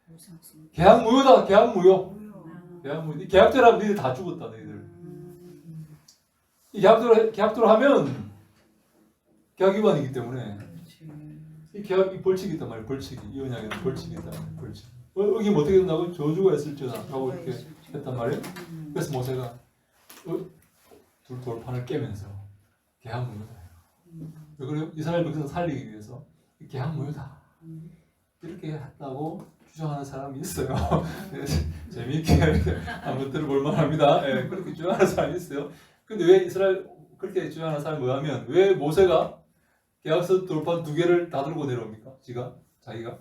무상성. 계약 무효다. 계약 무효. 뭐요? 계약 무효. 이 계약대로 하면 너희들 다 죽었다. 너희들. 이 계약대로 하면 계약 위반이기 때문에 그렇지. 이 계약이 벌칙이 있단 말이에요. 벌칙이. 이 언약에는 벌칙이 있단 말이에요. 벌칙. 여기 뭐 어떻게 된다고? 저주가 있을지어다 라고 이렇게 했단 말이에요. 그래서 모세가 둘 돌판을 깨면서 계약 무효다. 왜 그래요? 이스라엘 백성을 살리기 위해서 계약 무효다. 이렇게 했다고 주장하는 사람이 있어요. 재미있게 한번 들어볼 만합니다. 예, 그렇게 주장하는 사람이 있어요. 근데 왜 이스라엘 그렇게 주장하는 사람이 뭐냐면 왜 모세가 계약서 돌판 두 개를 다 들고 내려옵니까? 자기가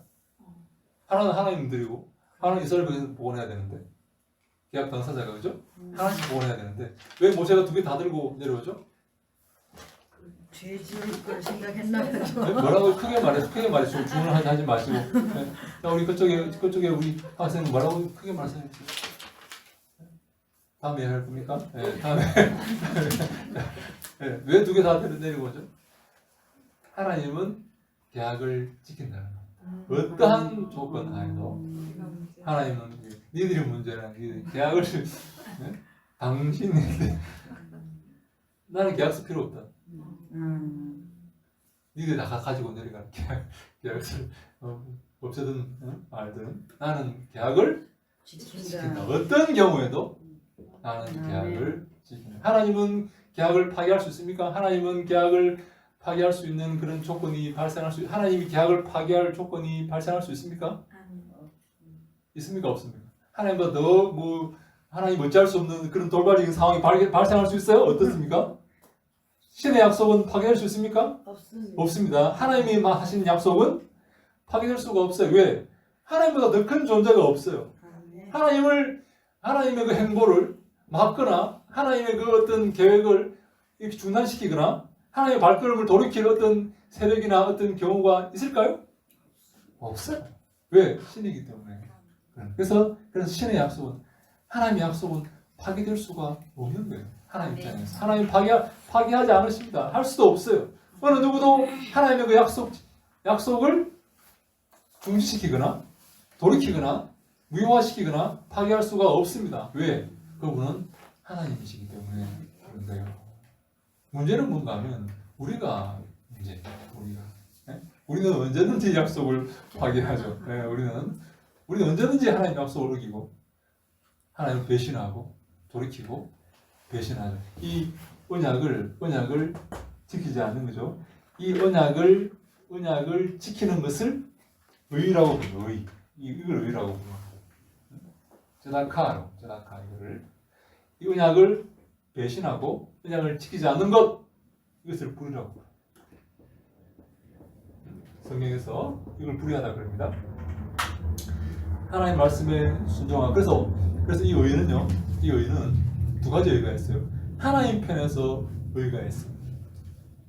하나는 하나님 드리고 하나는 이스라엘 백성 복원해야 되는데 계약 당사자가 그죠? 하나씩 복원해야 되는데 왜 모세가 두 개 다 들고 내려오죠? 죄 지을 걸 생각했나 보죠. 네? 뭐라고 크게 말해서 주문을 하지 마시고. 네. 자, 우리 그쪽에 우리 학생 뭐라고 크게 말씀해 주세요. 다음에 할 겁니까? 네, 다음에. 네, 왜 두 개 다 내리고 오죠? 하나님은 계약을 지킨다는 거. 어떠한 조건 하에도 하나님은 니들이 문제라. 계약을 네? 당신이 나는 계약서 필요 없다. 니들 다 가지고 내려가 계약서를 없애든 말든 나는 계약을 지킨다. 어떤 경우에도 나는 계약을 지킨다. 하나님은 계약을 파기할 수 있습니까? 하나님은 계약을 파기할 수 있는 그런 조건이 발생할 수 하나님이 계약을 파기할 조건이 발생할 수 있습니까? 있습니까? 없습니까? 하나님보다 더 하나님 어찌할 수 없는 그런 돌발적인 상황이 발생할 수 있어요? 어떻습니까? 신의 약속은 파괴될 수 있습니까? 없습니다. 하나님이 하신 약속은 파괴될 수가 없어요. 왜? 하나님보다 더 큰 존재가 없어요. 하나님의 그 행보를 막거나 하나님의 그 어떤 계획을 이렇게 중단시키거나 하나님의 발걸음을 돌이킬 어떤 세력이나 어떤 경우가 있을까요? 없어요. 왜? 신이기 때문에. 그래서 신의 약속은 하나님의 약속은 파괴될 수가 없는 거예요. 하나님 입장에서. 하나님 파기하지 않으십니다. 할 수도 없어요. 어느 누구도 하나님의 그 약속을 중지시키거나 돌이키거나 무효화시키거나 파기할 수가 없습니다. 왜? 그분은 하나님이시기 때문에 그런 거예요. 문제는 뭔가 하면 우리가 문제예요. 우리는 언제든지 약속을 파기하죠. 네, 우리는 언제든지 하나님 약속을 어기고 하나님을 배신하고 돌이키고 배신하죠. 이 언약을 지키지 않는 거죠. 이 언약을 지키는 것을 의라고 부르죠. 이걸 의라고 부르죠. 제다카 이거를 이 언약을 배신하고 언약을 지키지 않는 것 이것을 불의라고 부르죠. 성경에서 이걸 불의하다 그럽니다. 하나님 말씀에 순종하고 그래서 이 의는 두 가지 의의가 있어요. 하나님 편에서 의의가 있어요.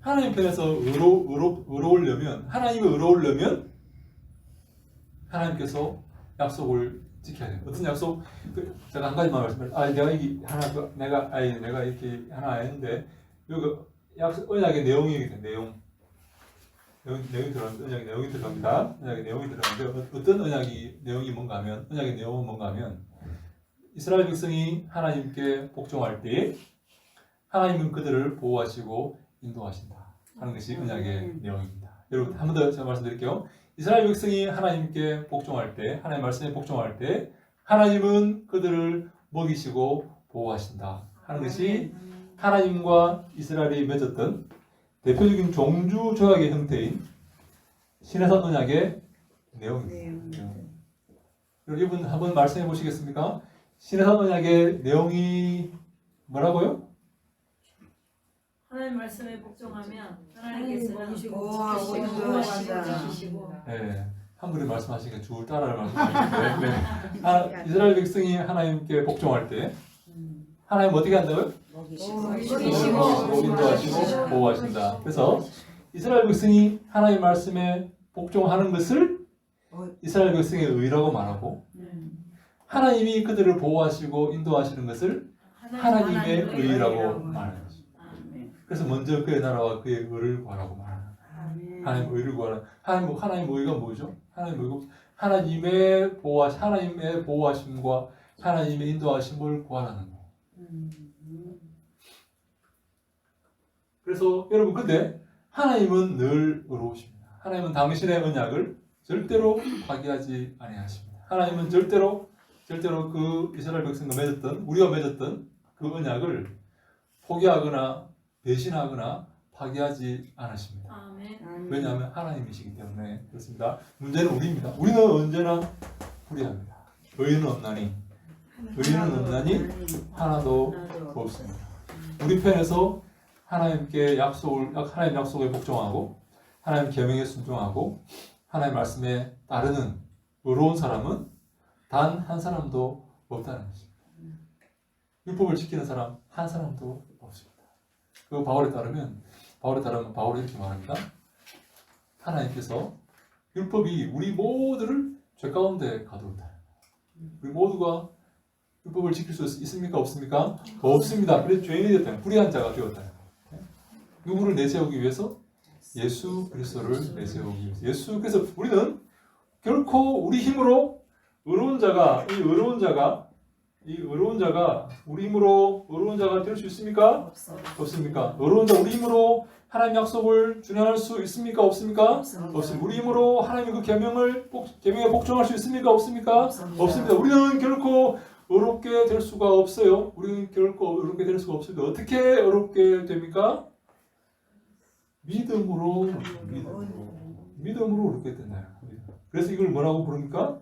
하나님 편에서 의로우려면 하나님이 의로우려면 하나님께서 약속을 지켜야 돼요. 어떤 약속? 제가 한 가지만 말씀드릴게요. 내가 이렇게 하나 했는데 여기 언약의 내용이 내용이 들어갑니다. 언약의 내용이 들어갑니다. 언약의 내용이 들어가는데 어떤 언약의 내용이 뭔가 하면 이스라엘 백성이 하나님께 복종할 때 하나님은 그들을 보호하시고 인도하신다 하는 것이 언약의 내용입니다. 여러분 한 번 더 제가 말씀드릴게요. 이스라엘 백성이 하나님께 복종할 때 하나님 말씀에 복종할 때 하나님은 그들을 먹이시고 보호하신다 하는 것이 하나님과 이스라엘이 맺었던 대표적인 종주 조약의 형태인 신해산 언약의 내용입니다. 여러분 한번 말씀해 보시겠습니까? 신해산 언약의 내용이 뭐라고요? 하나님 말씀에 복종하면 하나님께서는 지키시고 네, 한글에 말씀하시니까 줄 따라 말씀하시는데 네. 이스라엘 백성이 하나님께 복종할 때 하나님 어떻게 한다고요? 먹이시고 인도하시고 보호하신다. 그래서 이스라엘 백성이 하나님 말씀에 복종하는 것을 이스라엘 백성의 의라고 말하고 하나님이 그들을 보호하시고 인도하시는 것을 하나님의 의라고 말하는 거죠. 그래서 먼저 그의 나라와 그의 의를 구하라고 말하는 거예요. 하나님의 의를 구하라. 하나님의 의가 뭐죠? 하나님의 보호하심과 하나님의 인도하심을 구하라는 거예요. 그래서 여러분 근데 하나님은 늘 의로우십니다. 하나님은 당신의 언약을 절대로 파기하지 아니하십니다. 하나님은 절대로 그 이스라엘 백성과 맺었던 우리가 맺었던 그 언약을 포기하거나 배신하거나 파기하지 않으십니다. 아멘. 왜냐하면 하나님이시기 때문에 그렇습니다. 문제는 우리입니다. 우리는 언제나 불의합니다. 의인은 없나니 하나도 없습니다. 우리 편에서 하나님 약속에 복종하고 하나님 계명에 순종하고 하나님 말씀에 따르는 의로운 사람은 단 한 사람도 없다는 것입니다. 율법을 지키는 사람 한 사람도 없습니다. 그 바울에 따르면 바울이 이렇게 말합니다. 하나님께서 율법이 우리 모두를 죄 가운데 가두었다. 우리 모두가 율법을 지킬 수 있습니까? 없습니까? 없습니다. 그래서 죄인이 됐다. 불의한 자가 되었다. 누구를 내세우기 위해서? 예수 그리스도를 내세우기 위해서. 그래서 우리는 결코 우리 힘으로 의로운 자가 우리 힘으로 의로운 자가 될 수 있습니까? 없습니까? 의로운 자 우리 힘으로 하나님 약속을 준행할 수 있습니까? 없습니까? 없습니다. 우리 힘으로 하나님의 그 계명에 복종할 수 있습니까? 없습니까? 없습니다. 우리는 결코 의롭게 될 수가 없어요. 우리는 결코 의롭게 될 수가 없습니다. 어떻게 의롭게 됩니까? 믿음으로 의롭게 된다. 그래서 이걸 뭐라고 부릅니까?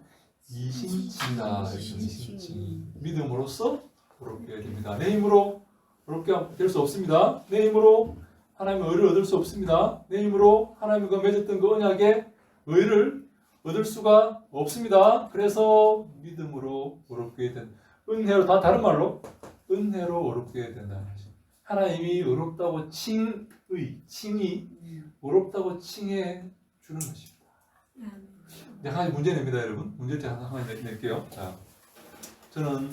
이신칭이다. 이신칭. 믿음으로써 의롭게 됩니다. 내 힘으로 의롭게 될 수 없습니다. 내 힘으로 하나님의 의를 얻을 수 없습니다. 내 힘으로 하나님과 맺었던 그 언약의 의를 얻을 수가 없습니다. 그래서 믿음으로 의롭게 된다. 은혜로, 다른 말로 은혜로 의롭게 된다는 것입니다. 하나님이 의롭다고 칭이 의롭다고 칭해 주는 것입니다. 한 가지 문제 냅니다, 여러분. 문제를 한 가지 낼게요. 자, 저는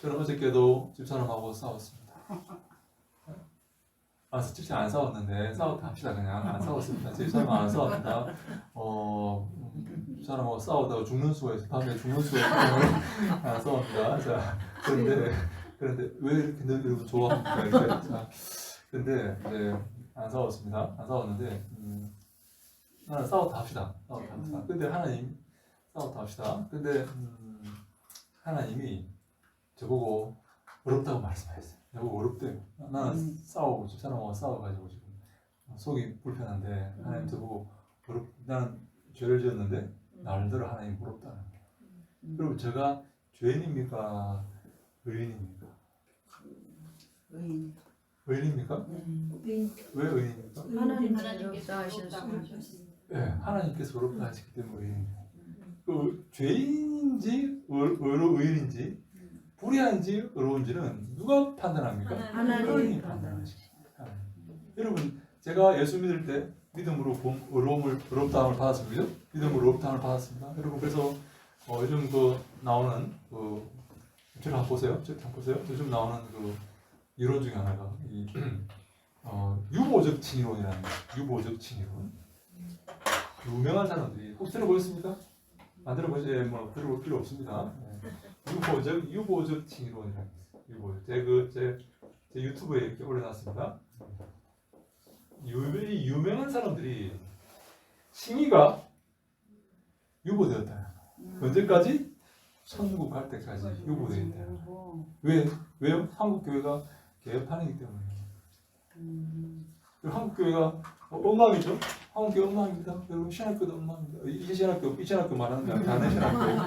어저께도 집사람하고 싸웠습니다. 집사람 안 싸웠는데 싸웠다 합시다. 그냥 안 싸웠습니다. 집사람 안 싸웠다. 집사람하고 싸우다가 죽는 수가 있어. 밤에 죽는 수가 있어요. 안 싸웁니다. 자, 그런데 왜 이렇게 늘 여러분 좋아합니까? 이렇게. 자, 근데 이제 안 싸웠습니다. 안 싸웠는데 나는 싸웠다 합시다. 근데 하나님 싸웠다 합시다. 근데 하나님이 저보고 어렵다고 말씀하셨어요. 저보고 어렵대요. 나는 싸우고 집사람하고 싸워가지고 지금 속이 불편한데 하나님 저보고 나는 죄를 지었는데 날들어 하나님 어렵다는 거예요. 그리고 제가 죄인입니까? 의인입니까? 의인입니까? 왜 의인입니까? 하나님께서 하셨습니다. 네, 하나님께서 어렵다 하시기 때문에 그 죄인인지 의인인지 불의한지 의로운지는 누가 판단합니까? 하나님이 판단하십니다. 여러분 제가 예수 믿을 때 믿음으로 의롭다함을 받았습니다. 믿음으로 의롭다함을 받았습니다. 여러분 그래서 요즘 그 나오는 저를 한번 보세요. 요즘 나오는 그 이론 중에 하나가 이 유보적 칭의론이라는 거예요. 유보적 칭의론. 유명한 사람들이 혹시 들어보셨습니까? 안 들어보지 뭐 들어볼 필요 없습니다. 유보적 칭의론이라는 거예요. 제 유튜브에 이렇게 올려놨습니다. 유명한 사람들이 칭의가 유보되었다. 언제까지? 천국 갈 때까지 유보되었다. 왜요? 한국 교회가 개혁판이기 때문에. 한국 교회가 엉망이죠. 한국 교회 엉망입니다. 여러분 신학교도 엉망입니다. 이 신학교 말하는 게 아니라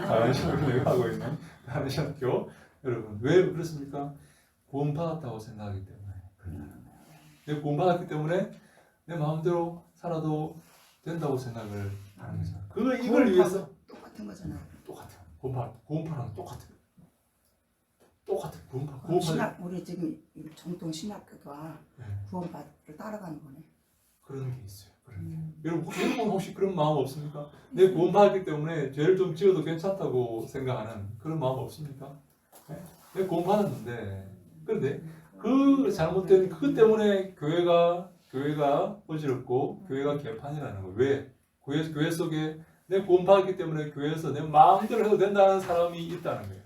다른 신학교 내가 하고 있는 다른 신학교. 여러분 왜 그렇습니까? 구원 받았다고 생각하기 때문에. 내가 구원 받았기 때문에 내 마음대로 살아도 된다고 생각을 하는 거죠. 이걸 위해서 똑같은 거잖아. 똑같아요. 구원파랑 똑같아요. 신학 우리 지금 정통 신학교가 네. 구원받을 따라가는 거네. 그런 게 있어요. 여러분 혹시 그런 마음 없습니까? 내 구원받았기 때문에 죄를 좀 지어도 괜찮다고 생각하는 그런 마음 없습니까? 네? 내가 구원받았는데 그런데 그 잘못된 그것 때문에 교회가 어지럽고 교회가 개판이라는 거예요. 왜? 교회 속에 내 구원받았기 때문에 교회에서 내 마음대로 해도 된다는 사람이 있다는 거예요.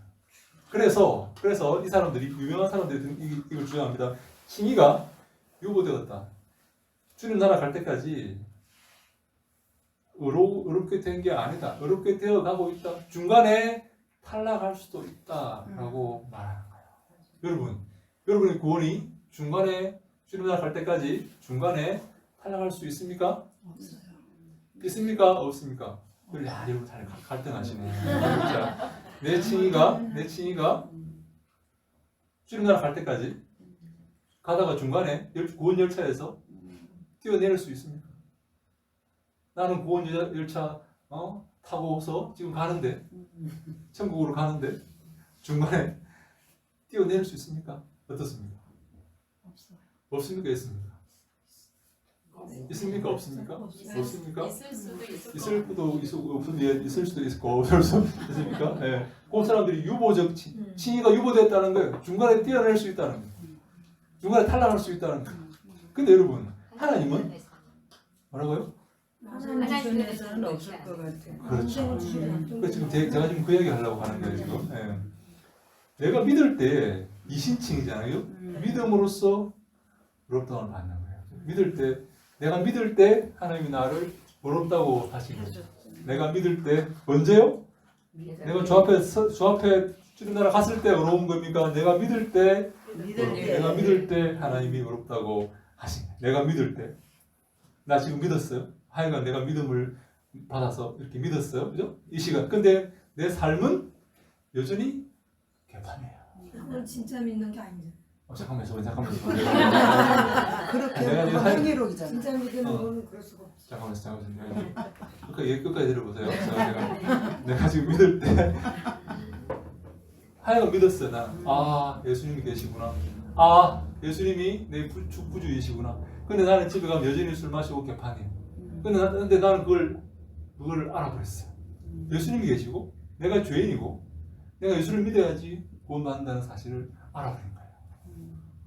그래서 이 사람들이 유명한 사람들이 이걸 주장합니다. 칭의가 유보되었다. 주님 나라 갈 때까지 어렵게 된 게 아니다. 어렵게 되어 가고 있다. 중간에 탈락할 수도 있다라고 말하는 거예요. 여러분의 구원이 중간에 주님 나라 갈 때까지 중간에 탈락할 수 있습니까? 없어요. 있습니까? 없습니까? 여러분 잘 갈등하시네. 자, 내 칭의가 주님 나라 갈 때까지 가다가 중간에 구원 열차에서 뛰어내릴 수 있습니까? 나는 구원 열차 타고서 지금 가는데 천국으로 가는데 중간에 뛰어내릴 수 있습니까? 어떻습니까? 없어요. 없습니까? 있습니까? 있습니까? 없습니까? 없습니까? 있을 수도 있을 있을 수도 있고 있을 수도 있고 없을 수도 있습니까? 예. 그 사람들이 유보적 칭의가 유보됐다는 거예요. 중간에 뛰어낼 수 있다는 거예요. 중간에 탈락할 수 있다는 거예요. 근데 여러분 하나님은 뭐라고요? 하나님 기준에서는 없을 것 같아요. 그렇죠. 지금 제가 지금 그 얘기 하려고 하는 거예요 지금. 예. 내가 믿을 때 이신칭이잖아요. 믿음으로써 어렵다고 받는 거예요. 내가 믿을 때 하나님이 나를 어렵다고 하신 거죠. 내가 믿을 때 언제요? 내가 주 앞에 주님 나라 갔을 때 어려운 겁니까? 내가 믿을 때 하나님이 어렵다고 하신 거예요. 내가 믿을 때. 나 지금 믿었어요. 하여간 내가 믿음을 받아서 이렇게 믿었어요. 그죠? 이 시간. 근데 내 삶은 여전히 개판이에요. 그건 진짜 믿는 게 아니죠. 잠깐만요. 그렇게 내가 지금 행위록이잖아. 진짜 믿는 거는 그럴 수가 없어. 잠깐만요. 끝까지 들어보세요. 내가 지금 믿을 때 하여간 믿었어요. 난 예수님이 계시구나. 예수님이 내 구주이시구나. 근데 나는 집에 가면 여전히 술 마시고 개판이에요. 근데 나는 그걸 알아버렸어요. 예수님이 계시고 내가 죄인이고 내가 예수를 믿어야지 구원받는다는 사실을 알아버린 거예요.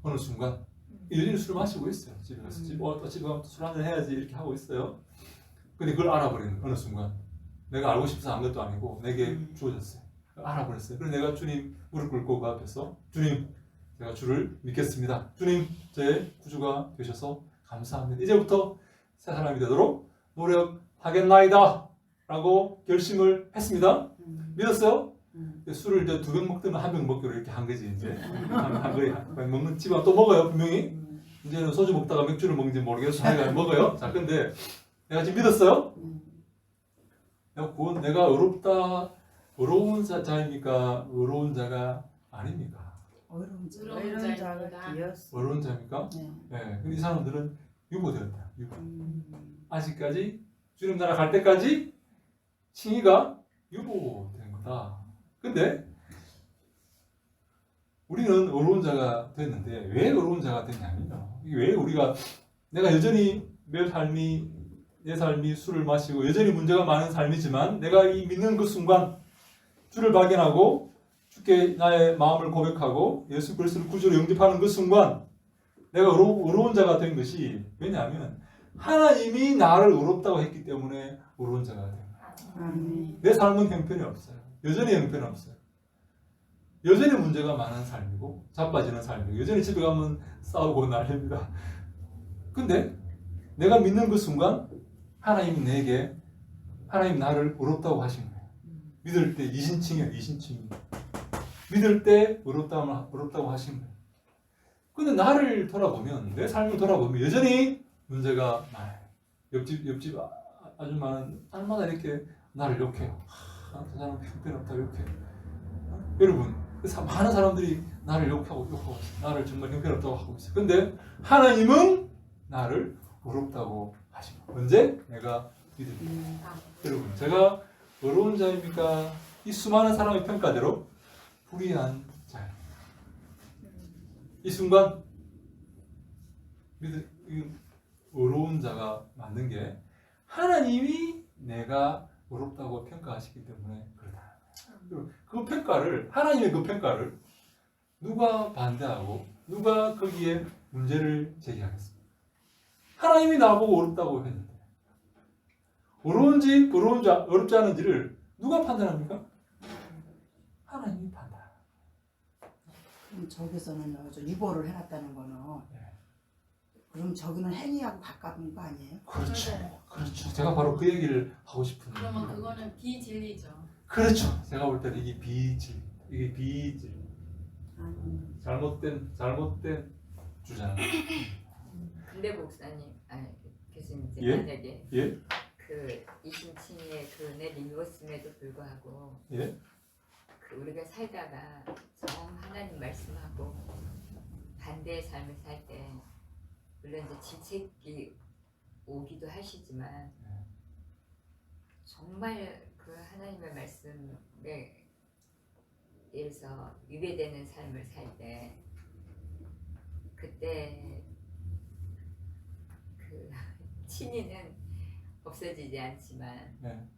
어느 순간 여전히 술 마시고 있어요. 집에 가서 집에 가면 술 한잔 해야지 이렇게 하고 있어요. 근데 그걸 알아버리는 어느 순간 내가 알고 싶어서 한 것도 아니고 내게 주어졌어요. 알아버렸어요. 그래서 내가 주님 무릎 꿇고 그 앞에서 주님 제가 주를 믿겠습니다. 주님 제 구주가 되셔서 감사합니다. 이제부터 새 사람이 되도록 노력하겠나이다 라고 결심을 했습니다. 믿었어요? 술을 이제 2병 먹더니 1병 먹기로 이렇게 한 거지 이제 한 거에 먹는 집안 또 먹어요 분명히. 이제는 소주 먹다가 맥주를 먹는지 모르겠어. 하여간 먹어요. 자 근데 내가 지금 믿었어요? 내가 어려운 자입니까? 어려운 자가 아닙니까? 어려운 어려운 자가 되었어. 어려운 자입니까? 네. 근데 이 사람들은 유보되었다. 아직까지 주님 나라 갈 때까지 칭의가 유보된 거다. 근데 우리는 어려운 자가 됐는데 왜 어려운 자가 됐냐면요. 이게 왜 내가 여전히 내 삶이 술을 마시고 여전히 문제가 많은 삶이지만 내가 이 믿는 그 순간 주를 발견하고 주께 나의 마음을 고백하고 예수 그리스도를 구주로 영접하는 그 순간 내가 어려운 자가 된 것이 왜냐하면 하나님이 나를 어렵다고 했기 때문에 어려운 자가 된 거예요. 내 삶은 형편이 없어요. 여전히 형편이 없어요. 여전히 문제가 많은 삶이고 자빠지는 삶이고 여전히 집에 가면 싸우고 난립니다. 근데 내가 믿는 그 순간 하나님 나를 어렵다고 하신 거예요. 믿을 때 이신칭이에요. 믿을 때 어렵다고 하신 거예요. 근데 나를 돌아보면 내 삶을 돌아보면 여전히 문제가 많아요. 옆집 아줌마는 날마다 이렇게 나를 욕해요. 저 사람 형편없다 욕해. 여러분 많은 사람들이 나를 욕하고 있어요. 나를 정말 형편없다고 하고 있어요. 근데 하나님은 나를 어렵다고 하신 거예요. 언제? 내가 믿을 때. 여러분 제가 어려운 자입니까? 이 수많은 사람의 평가대로 불의한 자예요. 이 순간 의로운 자가 맞는 게 하나님이 내가 의롭다고 평가하시기 때문에 그렇다. 그 평가를 하나님의 그 평가를 누가 반대하고 누가 거기에 문제를 제기하겠습니까? 하나님이 나보고 어렵다고 했는데 어려운지 어렵지 않은지를 누가 판단합니까? 하나님이 판단. 그럼 저기서는 유보를 해놨다는 거는 네. 그럼 저기는 행위하고 가까운 거 아니에요? 그렇죠. 맞아요. 그렇죠. 제가 바로 그 얘기를 하고 싶은 그러면 거예요. 그거는 비진리죠. 그렇죠. 제가 볼 때는 이게 비질. 이게 비질. 잘못된 주장. 근데 목사님, 아니 교수님, 예? 만약에 예? 그 이신칭의 그 은혜를 입었음에도 불구하고 예? 그 우리가 살다가 정 하나님 말씀하고 반대의 삶을 살 때 물론 이제 질책이 오기도 하시지만 정말 그 하나님의 말씀에 의해서 위배되는 삶을 살 때 그때 그 친이는 없어지지 않지만 네.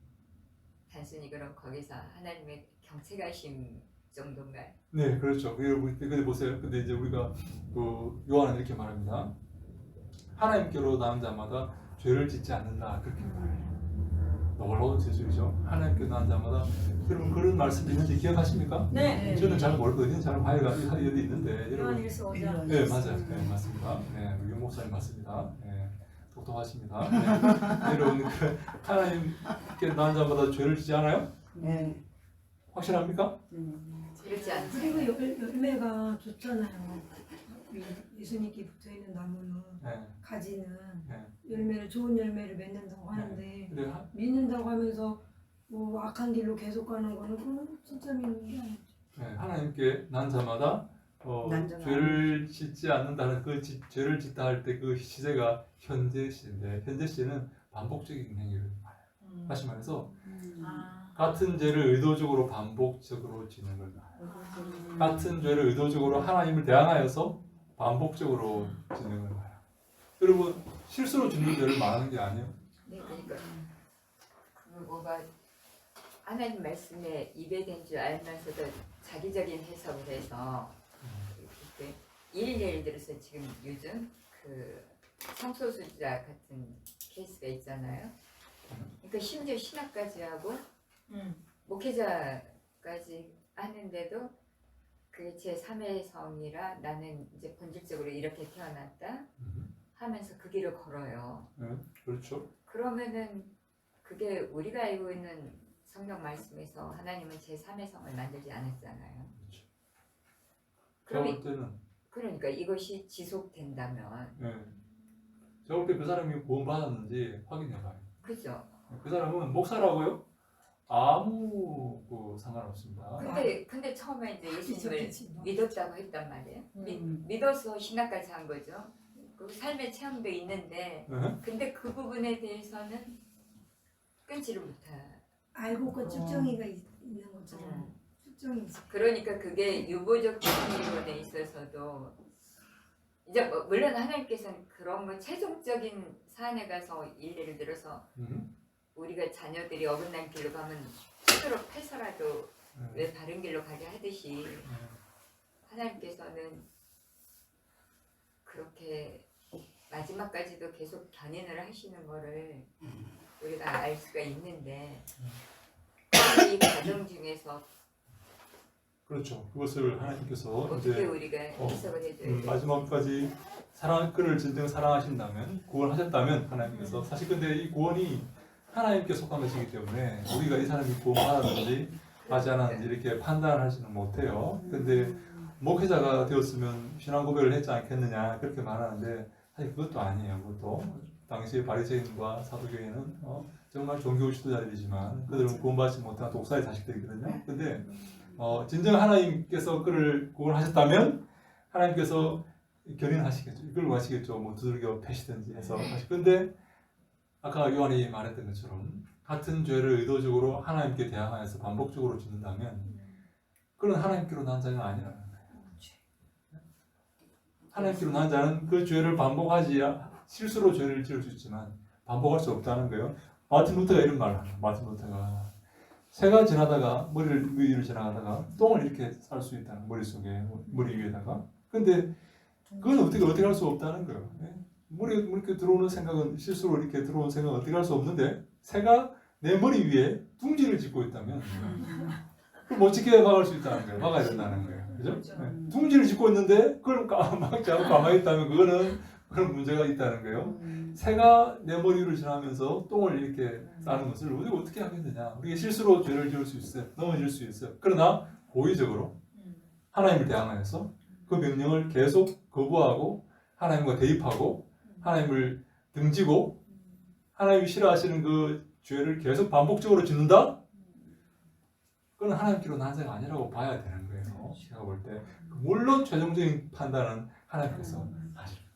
단순히 그럼 거기서 하나님의 경책하심 정도인가요? 네, 그렇죠. 근데 보세요. 근데 이제 우리가 그 요한은 이렇게 말합니다. 하나님께로 나온 자마다 죄를 짓지 않는다. 그렇게 말해요. 놀라운 재주이죠. 하나님께로 나온 자마다. 여러분 그런 말씀 있는지 기억하십니까? 네. 저는 잘 모르거든요. 저는 화요가 여기 있는데 여러분. 요한일서 5장. 네, 맞아요. 네, 맞습니다. 네, 우리 용 목사님 맞습니다. 네, 똑똑하십니다. 네. 여러분 그 하나님께 나온 자마다 죄를 짓지 않아요? 네. 확실합니까? 그렇지 않죠. 그리고 열매가 좋잖아요. 예수님께 붙어 있는 나무는 네. 가지는 네. 열매를 좋은 열매를 맺는다고 하는데 근데 믿는다고 하면서 뭐 악한 길로 계속 가는 거는 그건 진짜 믿는 게 아니죠. 네, 하나님께 난 자마다 난 죄를 짓지 않는다는 그 죄를 짓다 할 때 그 시제가 현재 시인데 현재 시는 반복적인 행위를 말해요. 다시 말해서 아, 같은 죄를 의도적으로 반복적으로 짓는 걸 말해요. 같은 죄를 의도적으로 하나님을 대항하여서 반복적으로 짓는 걸 말해요. 여러분 실수로 짓는 죄를 말하는 게 아니에요. 네, 그러니까 그 뭐가 하나님 말씀에 입에된 줄 알면서도 자기적인 해석을 해서 이렇게 예를 들어서 지금 요즘 그 성소수자 같은 케이스가 있잖아요. 그러니까 심지어 신학까지 하고 목회자까지 하는데도 그 제 3의 성이라 나는 이제 본질적으로 이렇게 태어났다 하면서 그 길을 걸어요. 네, 그렇죠. 그러면은 그게 우리가 알고 있는 성경 말씀에서 하나님은 제 3의 성을 만들지 않았잖아요. 그렇죠. 그럼 제가 볼 때는 그러니까 이것이 지속된다면 네. 제가 볼 때 그 사람이 구원받았는지 확인해봐요. 그죠? 그 사람은 목사라고요? 아무 상관없습니다. 근데 처음에 이제 예수님을 그치. 믿었다고 했단 말이에요. 믿어서 신학까지 한 거죠. 그 삶의 체험도 있는데 네. 근데 그 부분에 대해서는 끊지를 못하. 알고 그 측정이가 있는 것처럼 측정이 있어. 그러니까 그게 유보적 정의론에 있어서도 이제 물론 하나님께서는 그런 거 최종적인 사안에 가서 예를 들어서 우리가 자녀들이 어긋난 길로 가면 스스로 패서라도 왜 바른 길로 가게 하듯이 하나님께서는 그렇게 마지막까지도 계속 견인을 하시는 거를 우리가 알 수가 있는데 이 과정 중에서 그렇죠. 그것을 하나님께서 어떻게 이제 우리가 해석을 해줘야 돼? 마지막까지 그를 진정 사랑하신다면 구원하셨다면 하나님께서 사실 근데 이 구원이 하나님께 속한 것이기 때문에 우리가 이 사람이 구원받았는지 하지 않았는지 이렇게 판단하지는 못해요. 근데 목회자가 되었으면 신앙 고백을 했지 않겠느냐 그렇게 말하는데 사실 그것도 아니에요. 그것도 당시 바리새인과 사두개인은 정말 종교 지도자들이지만 그들은 구원받지 못한 독사의 자식들이거든요. 근데 진정 하나님께서 그를 구원하셨다면 하나님께서 견인하시겠죠. 이끌고 가시겠죠. 뭐 두들겨 패시든지 해서. 근데 아까 요한이 말했던 것처럼 같은 죄를 의도적으로 하나님께 대항하여서 반복적으로 짓는다면 그런 하나님께로 난 자가 아니라는 거예요. 하나님께로 난 자는 그 죄를 반복하지 실수로 죄를 지을 수 있지만 반복할 수 없다는 거예요. 마틴 루터가 이런 말을 합니다. 마틴 루터가 새가 지나다가 머리 위를 지나가다가 똥을 이렇게 쌀 수 있다는 머릿속에 머리 위에다가. 근데 그건 어떻게 할 수 없다는 거예요. 머리에 이렇게 들어오는 생각은 실수로 이렇게 들어오는 생각은 어떻게 할 수 없는데 새가 내 머리 위에 둥지를 짓고 있다면 그걸 어떻게 막을 수 있다는 거예요. 막아야 된다는 거예요. 그죠? 둥지를 짓고 있는데 그걸 막지 않고 가만히 있다면 그거는 그런 문제가 있다는 거예요. 새가 내 머리 위를 지나면서 똥을 이렇게 싸는 것을 우리가 어떻게 하겠느냐. 우리가 실수로 죄를 지을 수 있어요. 넘어질 수 있어요. 그러나 고의적으로 하나님을 대항하여서 그 명령을 계속 거부하고 하나님과 대입하고 하나님을 등지고 하나님이 싫어하시는 그 죄를 계속 반복적으로 짓는다? 그건 하나님께로 난 자가 아니라고 봐야 되는 거예요. 제가 볼 때. 물론 최종적인 판단은 하나님께서 하십니다.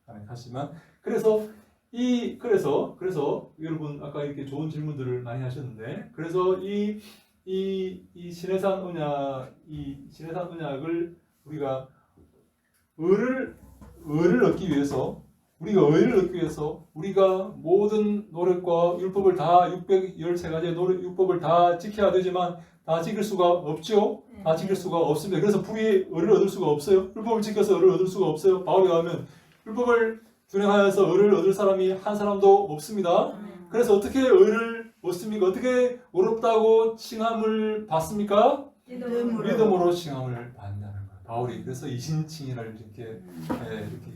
하나님 하시지만 그래서 여러분 아까 이렇게 좋은 질문들을 많이 하셨는데 그래서 이 신해산 언약을 우리가 의를 얻기 위해서 우리가 모든 노력과 율법을 다 613가지의 율법을 다 지켜야 되지만 다 지킬 수가 없죠. 다 지킬 수가 없습니다. 그래서 불의의 의를 얻을 수가 없어요. 율법을 지켜서 의를 얻을 수가 없어요. 바울이 가면 율법을 준행하여서 의를 얻을 사람이 한 사람도 없습니다. 그래서 어떻게 의를 얻습니까? 어떻게 의롭다고 칭함을 받습니까? 믿음으로 칭함을 받는다는 거예요. 바울이 그래서 이신칭이라는 이렇게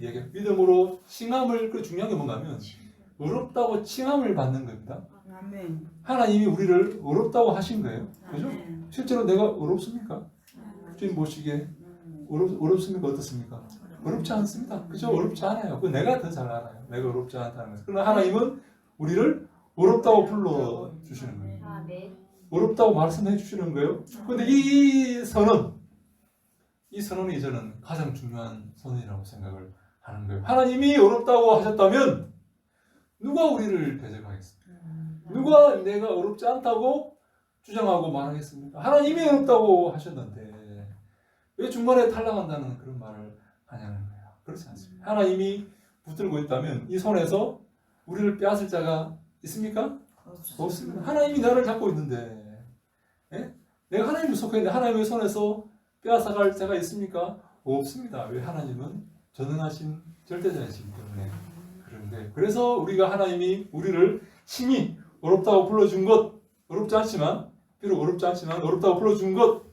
얘기해요. 믿음으로 칭함을 그 중요한 게 뭔가면 의롭다고 칭함을 받는 겁니다. 아멘. 하나님이 우리를 의롭다고 하신 거예요. 그죠? 아멘. 실제로 내가 의롭습니까? 주님 보시기에 의롭습니까? 어떻습니까? 어렵지 않습니다. 그죠? 어렵지 않아요. 그 내가 더 잘 알아요. 내가 어렵지 않다는 것을. 그러나 하나님은 우리를 어렵다고 불러주시는 거예요. 아, 네. 어렵다고 말씀해 주시는 거예요. 그런데 이 선언이 저는 가장 중요한 선언이라고 생각을 하는 거예요. 하나님이 어렵다고 하셨다면 누가 우리를 대적하겠습니까? 누가 내가 어렵지 않다고 주장하고 말하겠습니까? 하나님이 어렵다고 하셨는데 왜 중간에 탈락한다는 그런 말을 하냐는 거예요. 그렇지 않습니다. 하나님이 붙들고 있다면 이 손에서 우리를 빼앗을 자가 있습니까? 없습니다. 하나님이 나를 잡고 있는데 내가 하나님을 속해 있는데 하나님의 손에서 빼앗아갈 자가 있습니까? 없습니다. 왜? 하나님은 전능하신 절대자이시기 때문에 그런데 그래서 우리가 하나님이 우리를 심히 어렵다고 불러준 것 어렵지 않지만 비록 어렵지 않지만 어렵다고 불러준 것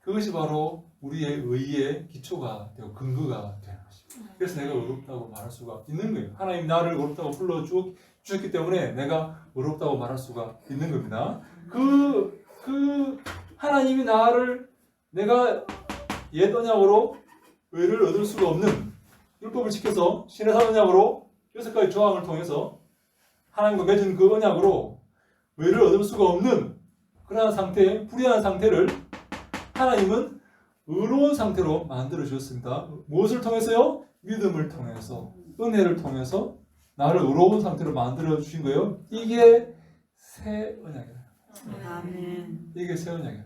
그것이 바로 우리의 의의 기초가 되고 근거가 되는 것입니다. 그래서 내가 어렵다고 말할 수가 있는 거예요. 하나님 나를 어렵다고 불러주셨기 때문에 내가 어렵다고 말할 수가 있는 겁니다. 그 하나님이 내가 옛 언약으로 의를 얻을 수가 없는 율법을 지켜서 신해산 언약으로 6가지 조항을 통해서 하나님과 맺은 그 언약으로 의를 얻을 수가 없는 그러한 상태, 불의한 상태를 하나님은 의로운 상태로 만들어 주셨습니다. 무엇을 통해서요? 믿음을 통해서, 은혜를 통해서 나를 의로운 상태로 만들어 주신 거예요. 이게 새 언약이에요. 아멘. 이게 새 언약이에요.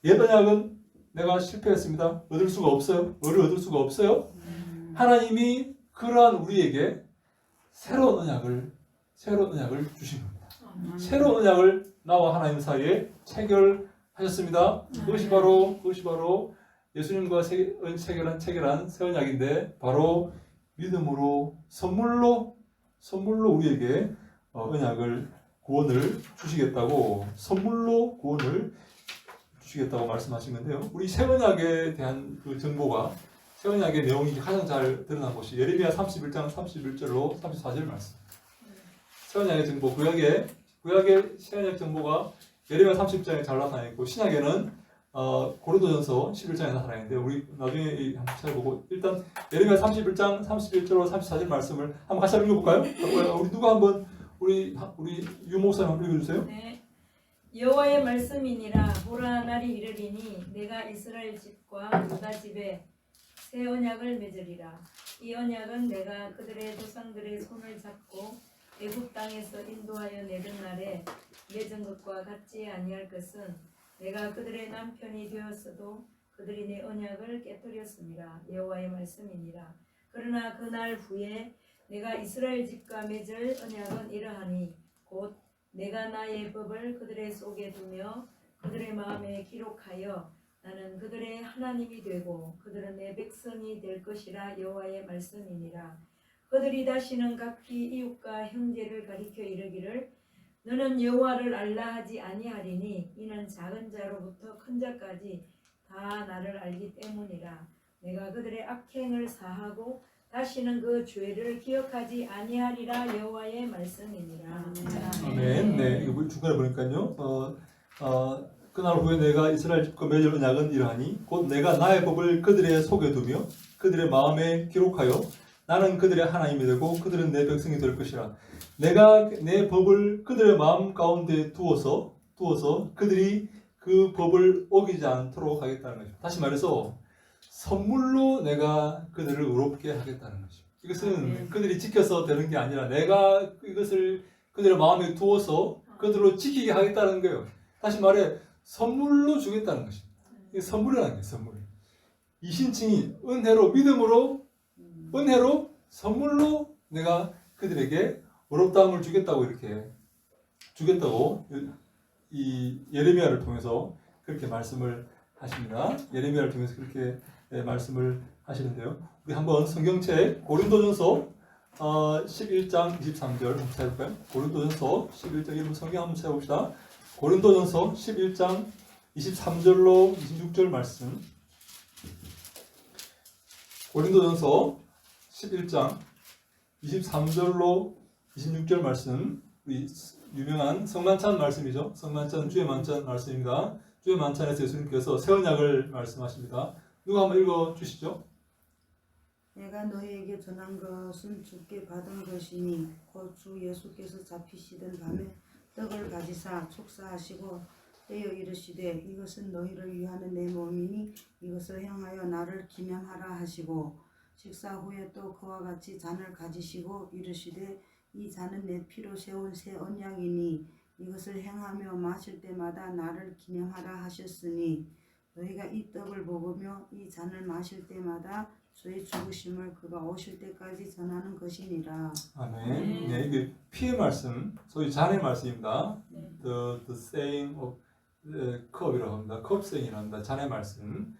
옛 언약은 내가 실패했습니다. 얻을 수가 없어요. 의를 얻을 수가 없어요. 하나님이 그러한 우리에게 새로운 언약을 주신 겁니다. 새로운 언약을 나와 하나님 사이에 체결하셨습니다. 그것이 바로 예수님과 체결한 새 언약인데 바로 믿음으로 선물로 우리에게 언약을 구원을 주시겠다고 선물로 구원을 주시겠다고 말씀하신 건데요. 우리 새 언약에 대한 그 정보가 새 언약의 내용이 가장 잘 드러난 곳이 예레미야 31장 31절로 34절 말씀. 새 언약의 정보, 구약의 새 언약 정보가 예레미야 30장에 잘 나타나 있고 신약에는 고린도전서 11장에 나타나 있는데 우리 나중에 한번 찾아보고 일단 예레미야 31장 31절로 34절 말씀을 한번 같이 읽어볼까요? 우리 누가 한번 우리 유 목사님 한번 읽어주세요. 네. 여호와의 말씀이니라 보라 날이 이르리니 내가 이스라엘 집과 유다 집에 새 언약을 맺으리라. 이 언약은 내가 그들의 조상들의 손을 잡고 애굽 땅에서 인도하여 내던 날에 맺은 것과 같지 아니할 것은 내가 그들의 남편이 되었어도 그들이 내 언약을 깨뜨렸습니다. 여호와의 말씀이니라. 그러나 그날 후에 내가 이스라엘 집과 맺을 언약은 이러하니 곧 내가 나의 법을 그들의 속에 두며 그들의 마음에 기록하여 나는 그들의 하나님이 되고 그들은 내 백성이 될 것이라. 여호와의 말씀이니라. 그들이 다시는 각기 이웃과 형제를 가리켜 이르기를 너는 여호와를 알라 하지 아니하리니 이는 작은 자로부터 큰 자까지 다 나를 알기 때문이라. 내가 그들의 악행을 사하고 다시는 그 죄를 기억하지 아니하리라. 여호와의 말씀이니라. 아멘. 네, 이거 중간에 보니까요. 그날 후에 내가 이스라엘 집과 맺을 언약은 이러하니 곧 내가 나의 법을 그들의 속에 두며 그들의 마음에 기록하여 나는 그들의 하나님이 되고 그들은 내 백성이 될 것이라. 내가 내 법을 그들의 마음 가운데 두어서 그들이 그 법을 어기지 않도록 하겠다는 것입니다. 다시 말해서 선물로 내가 그들을 의롭게 하겠다는 것입니다. 이것은 그들이 지켜서 되는 게 아니라 내가 이것을 그들의 마음에 두어서 그들로 지키게 하겠다는 거예요. 다시 말해 선물로 주겠다는 것입니다. 이게 선물이라는 거예요. 선물. 이신칭이 은혜로 믿음으로 은혜로 선물로 내가 그들에게 의롭다함을 주겠다고 이렇게 주겠다고 이 예레미야를 통해서 그렇게 말씀을 하십니다. 예레미야를 통해서 그렇게 말씀을 하시는데요. 우리 한번 성경책 고린도전서 11장 23절 한번 찾아볼까요? 고린도전서 11장 1번 성경 한번 찾아봅시다. 고린도전서 11장 23절로 26절 말씀. 고린도전서 11장 23절로 26절 말씀. 우리 유명한 성만찬 말씀이죠. 성만찬 주의 만찬 말씀입니다. 주의 만찬에서 예수님께서 새 언약을 말씀하십니다. 누가 한번 읽어 주시죠. 내가 너희에게 전한 것은 주께 받은 것이니 곧 주 예수께서 잡히시던 밤에 떡을 가지사 축사하시고 떼어 이르시되 이것은 너희를 위하는 내 몸이니 이것을 행하여 나를 기념하라 하시고 식사 후에 또 그와 같이 잔을 가지시고 이르시되 이 잔은 내 피로 세운 새 언약이니 이것을 행하며 마실 때마다 나를 기념하라 하셨으니 너희가 이 떡을 먹으며 이 잔을 마실 때마다 주의 죽으심을 그가 오실 때까지 전하는 것이니라. 아멘. 네, 이게 피의 말씀, 소위 잔의 말씀입니다. The saying of cup이라고 합니다. cup saying이라고 합니다. 잔의 말씀.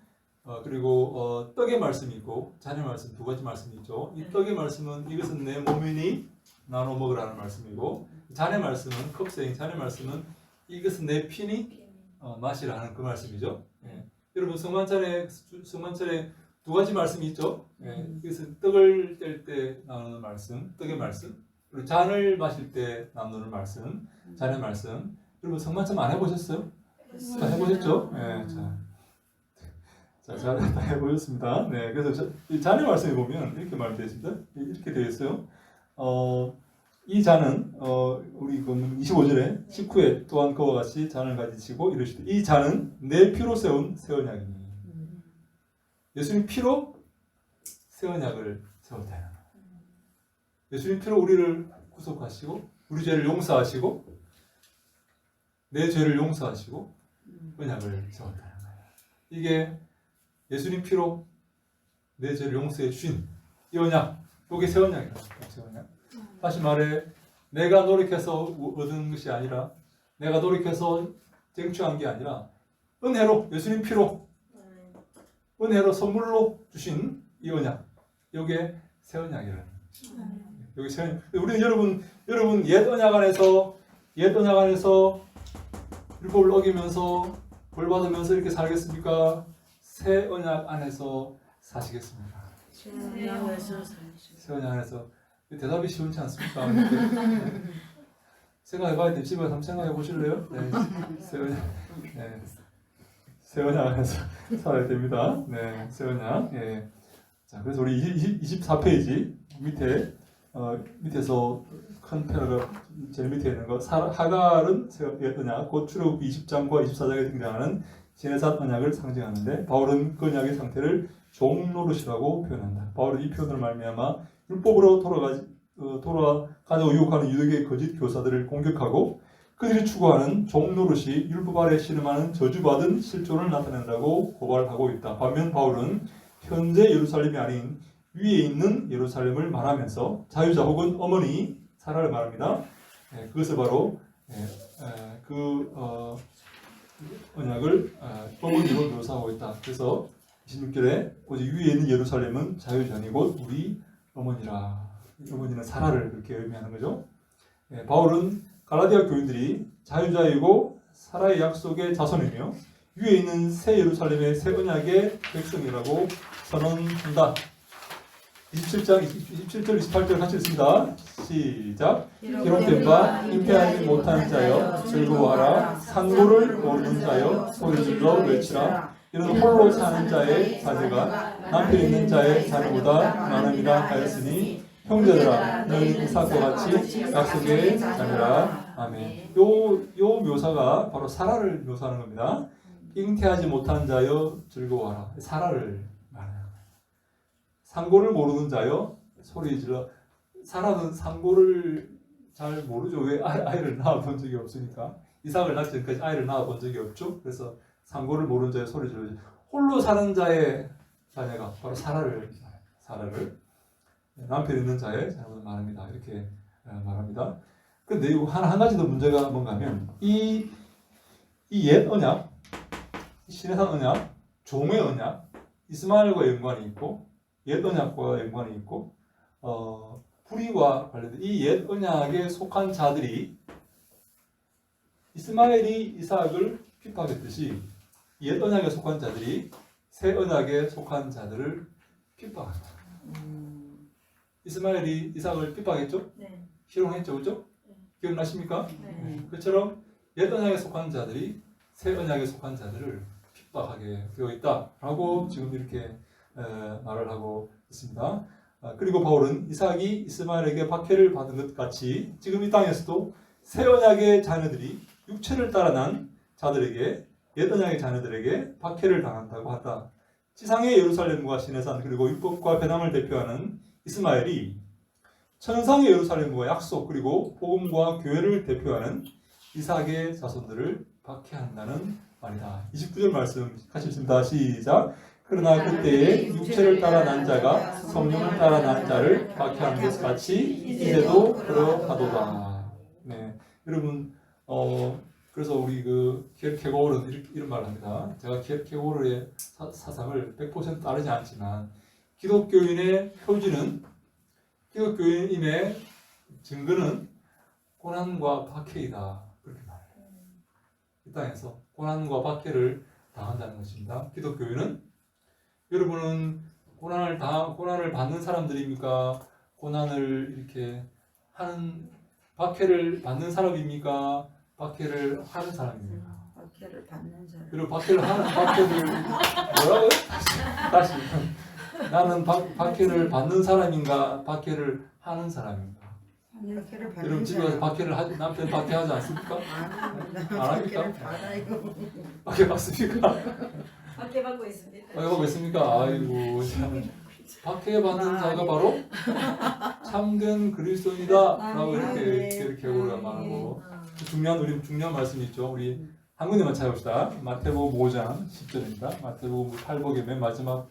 그리고 떡의 말씀이 있고 잔의 말씀 두 가지 말씀이 있죠. 이 떡의 말씀은 이것은 내 몸이니 나눠 먹으라는 말씀이고 잔의 말씀은 cup saying, 잔의 말씀은 이것은 내 피니 마시라 하는 그 말씀이죠. 예. 여러분 성만찬에 두 가지 말씀이 있죠. 예. 이것은 떡을 뗄 때 나누는 말씀, 떡의 말씀, 그리고 잔을 마실 때 나누는 말씀, 잔의 말씀. 여러분 성만찬 안 해보셨어요? 다 해보셨죠? 예. 자, 다 해보셨습니다. 네, 그래서 이 잔의 말씀에 보면 이렇게 말되어 있습니다. 이렇게 되어 있어요. 이 잔은 우리 25절에 식후에 또한 그와 같이 잔을 가지시고 이르시되 이 잔은 내 피로 세운 새 언약이니. 예수님 피로 새 언약을 세웠다. 예수님 피로 우리를 구속하시고 우리 죄를 용서하시고 내 죄를 용서하시고 언약을 세웠다. 이게 예수님 피로 내 죄를 용서해 주신 이 언약, 이게 새 언약이다. 새 언약. 다시 말해 내가 노력해서 얻은 것이 아니라 내가 노력해서 쟁취한 게 아니라 은혜로 예수님 피로 은혜로 선물로 주신 이 언약, 이게 새 언약이라는. 여기 새 언약. 우리는 여러분 옛 언약 안에서 율법을 어기면서 벌 받으면서 이렇게 살겠습니까? 새 언약 안에서 사시겠습니까? 새 언약에서 새 언약 안에서. 대답이 쉬운지 않습니까? 생각해봐야 돼. 집에 한번 생각해 보실래요? 네, 새 언약 안에서 살아야 됩니다. 네, 새 언약. 예. 자, 그래서 우리 24페이지 밑에서 큰 패러그래프 제일 밑에 있는 거 하갈은 새 언약, 곧 출애굽 20장과 24장에 등장하는 제사장 언약을 상징하는데 바울은 그 언약의 상태를 종노릇이라고 표현한다. 바울은 이 표현으로 말미암아 율법으로 돌아가자고 유혹하는 유대교의 거짓 교사들을 공격하고 그들이 추구하는 종노릇이 율법 아래 씨름하는 저주받은 실존을 나타낸다고 고발하고 있다. 반면 바울은 현재 예루살렘이 아닌 위에 있는 예루살렘을 말하면서 자유자 혹은 어머니 사라를 말합니다. 그것을 바로 언약을 어머니로 묘사하고 있다. 그래서 26절에 오직 위에 있는 예루살렘은 자유자니 곧 우리 어머니라. 어머니는 사라를 그렇게 의미하는 거죠. 바울은 갈라디아 교인들이 자유자이고 사라의 약속의 자손이며 위에 있는 새 예루살렘의 새 언약의 백성이라고 선언한다. 27장 27절 28절 같이 읽습니다. 시작. 기록된 바 잉태하지 못한 자여 즐거워하라. 상고를 모르는 자여 소리질러 외치라. 이는 홀로 사는 자의 자녀가 남편 있는 자의 자녀보다 많음이라 하였으니 형제들아 너희는 이삭과 같이 약속의 자녀라. 아멘. 요 묘사가 바로 사라를 묘사하는 겁니다. 잉태하지 못한 자여 즐거워하라. 사라를 말해요. 상고를 모르는 자여 소리질러. 사라는 상고를 잘 모르죠. 왜 아이를 낳아본 적이 없으니까. 이삭을 낳기 전까지 아이를 낳아본 적이 없죠. 그래서 상고를 모르는 자의 소리질러. 홀로 사는 자의 자녀가 바로 사라를 남편 있는 자의 자녀를 말합니다. 이렇게 말합니다. 근데 한 가지 더 문제가 뭔가 하면 이 옛 언약, 신해산 언약, 종의 언약, 이스마엘과 연관이 있고 옛 언약과 연관이 있고 불의와 관련된 이 옛 언약에 속한 자들이 이스마엘이 이삭을 핍박했듯이 옛 언약에 속한 자들이 새 언약에 속한 자들을 핍박한다. 이스마엘이 이삭을 핍박했죠? 네. 희롱했죠, 그죠? 네. 기억나십니까? 네. 그처럼 옛 언약에 속한 자들이 새 언약에 속한 자들을 핍박하게 되어 있다라고 지금 이렇게 말을 하고 있습니다. 그리고 바울은 이삭이 이스마엘에게 박해를 받은 것 같이 지금 이 땅에서도 새 언약의 자녀들이 육체를 따라 난 자들에게 옛 언약의 자녀들에게 박해를 당한다고 한다. 지상의 예루살렘과 시내산 그리고 율법과 배남을 대표하는 이스마엘이 천상의 예루살렘과 약속 그리고 복음과 교회를 대표하는 이삭의 자손들을 박해한다는 말이다. 29절 말씀 같이 읽습니다. 시작. 그러나 그때에 육체를 따라 난 자가 성령을 따라 난 자를 박해하는 것 같이 이제도 그러하도다. 네, 여러분 그래서 우리 그 케고르는 이런 말을 합니다. 제가 케고르의 사상을 100% 따르지 않지만 기독교인의 표지는 기독교인임의 증거는 고난과 박해이다. 그렇게 말해요. 이 땅에서 고난과 박해를 당한다는 것입니다. 기독교인은 여러분은 고난을 받는 사람들입니까? 고난을 이렇게 하는 박해를 받는 사람입니까? 박해를 하는 사람입니까? 박해를 받는 사람. 그리고 박해를 뭐라고요? 다시 나는 박해를 받는 사람인가? 박해를 하는 사람인가? 박해를 여러분 받는 집에 가서 사람. 박해를 남편 박해하지 않습니까? 안 합니까? 박해를 받아요. 박해 받습니까? 박해 받고 있습니다. 박해 받고 있습니까? 아이고 참. 박해 받는 자가 바로 참된 그리스도인이다라고 이렇게 우리가 말하고 우리 중요한 말씀이 있죠. 우리 한 군데만 찾아봅시다. 마태복음 5장 10절입니다. 마태복음 팔복의 맨 마지막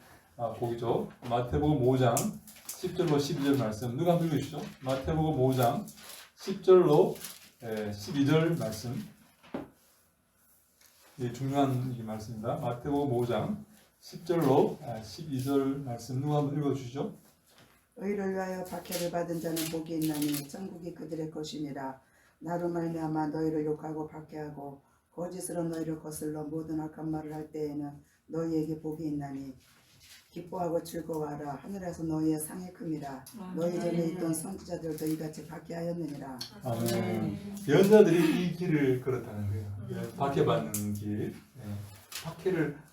복이죠. 마태복음 5장 10절로 12절 말씀 누가 한번 읽으시죠? 마태복음 5장 10절로 12절 말씀. 예, 중요한 이 말씀입니다. 마태복음 5장 10절로 12절 말씀 누가 한번 읽어주시죠? 의를 위하여 박해를 받은 자는 복이 있나니 천국이 그들의 것이니라. 나로 말미암아 너희를 욕하고 박해하고 거짓으로 너희를 거슬러 모든 악한 말을 할 때에는 너희에게 복이 있나니 기뻐하고 즐거워하라. 하늘에서 너희의 상이 큽니다. 너희 전에 있던 선지자들도 이같이 박해하였느니라. 아멘. 예언자들이 이 길을 걸었다는 거예요. 박해받는 길.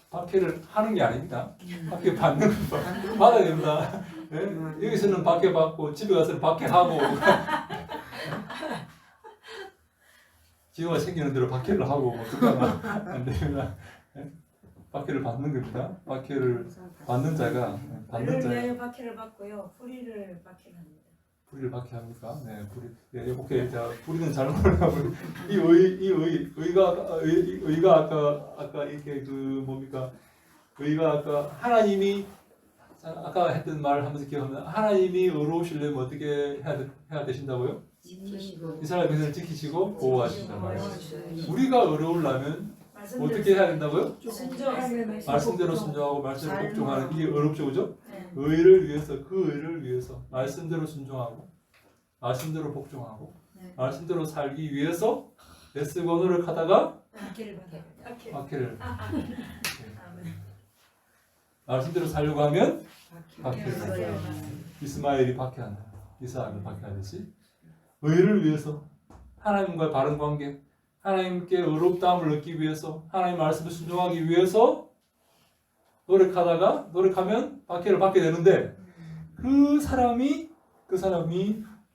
박해를 하는 게 아닙니다. 박해 받는 거 받아야 됩니다. 여기서는 박해 받고 집에 가서는 박해하고 기회가 생기는 대로 박해를 하고 그러면 안 됩니다. 박해를 받는 겁니다. 박해를 받는 자가 을을 위하여 박해를 받고요. 불의를 박해합니다. 불의를 박해합니까? 네, 불의. 예, 오케이. 자, 불의는 잘 모르고 의가 아까 이렇게 그 뭡니까? 의가 아까 하나님이 아까 했던 말을 한번 기억하면 하나님이 의로우시려면 어떻게 해야 되신다고요? 지키시고 이스라엘 백성을 지키시고 보호하신다 말이에요. 보호하시고 우리가 의로우려면 말씀대로 어떻게 해야 된다고요? 순종하게 말씀대로 순종하고 말씀을 잘 복종하는 이게 어렵죠, 그죠? 네. 의를 위해서 그 의를 위해서 말씀대로 순종하고 말씀대로 복종하고 네. 말씀대로 살기 위해서 애쓰고 노력하다가 박해를 받아요. 박해. 박해를 아멘. 말씀대로 살려고 하면 박해를 박해를 받아요. 받아요. 이스마엘이 박해한다. 이삭을 박해하듯이 의를 위해서 하나님과 바른 관계, 하나님께 의롭다함을 얻기 위해서 하나님 말씀을 순종하기 위해서 노력하면 박해를 받게 되는데 그 사람이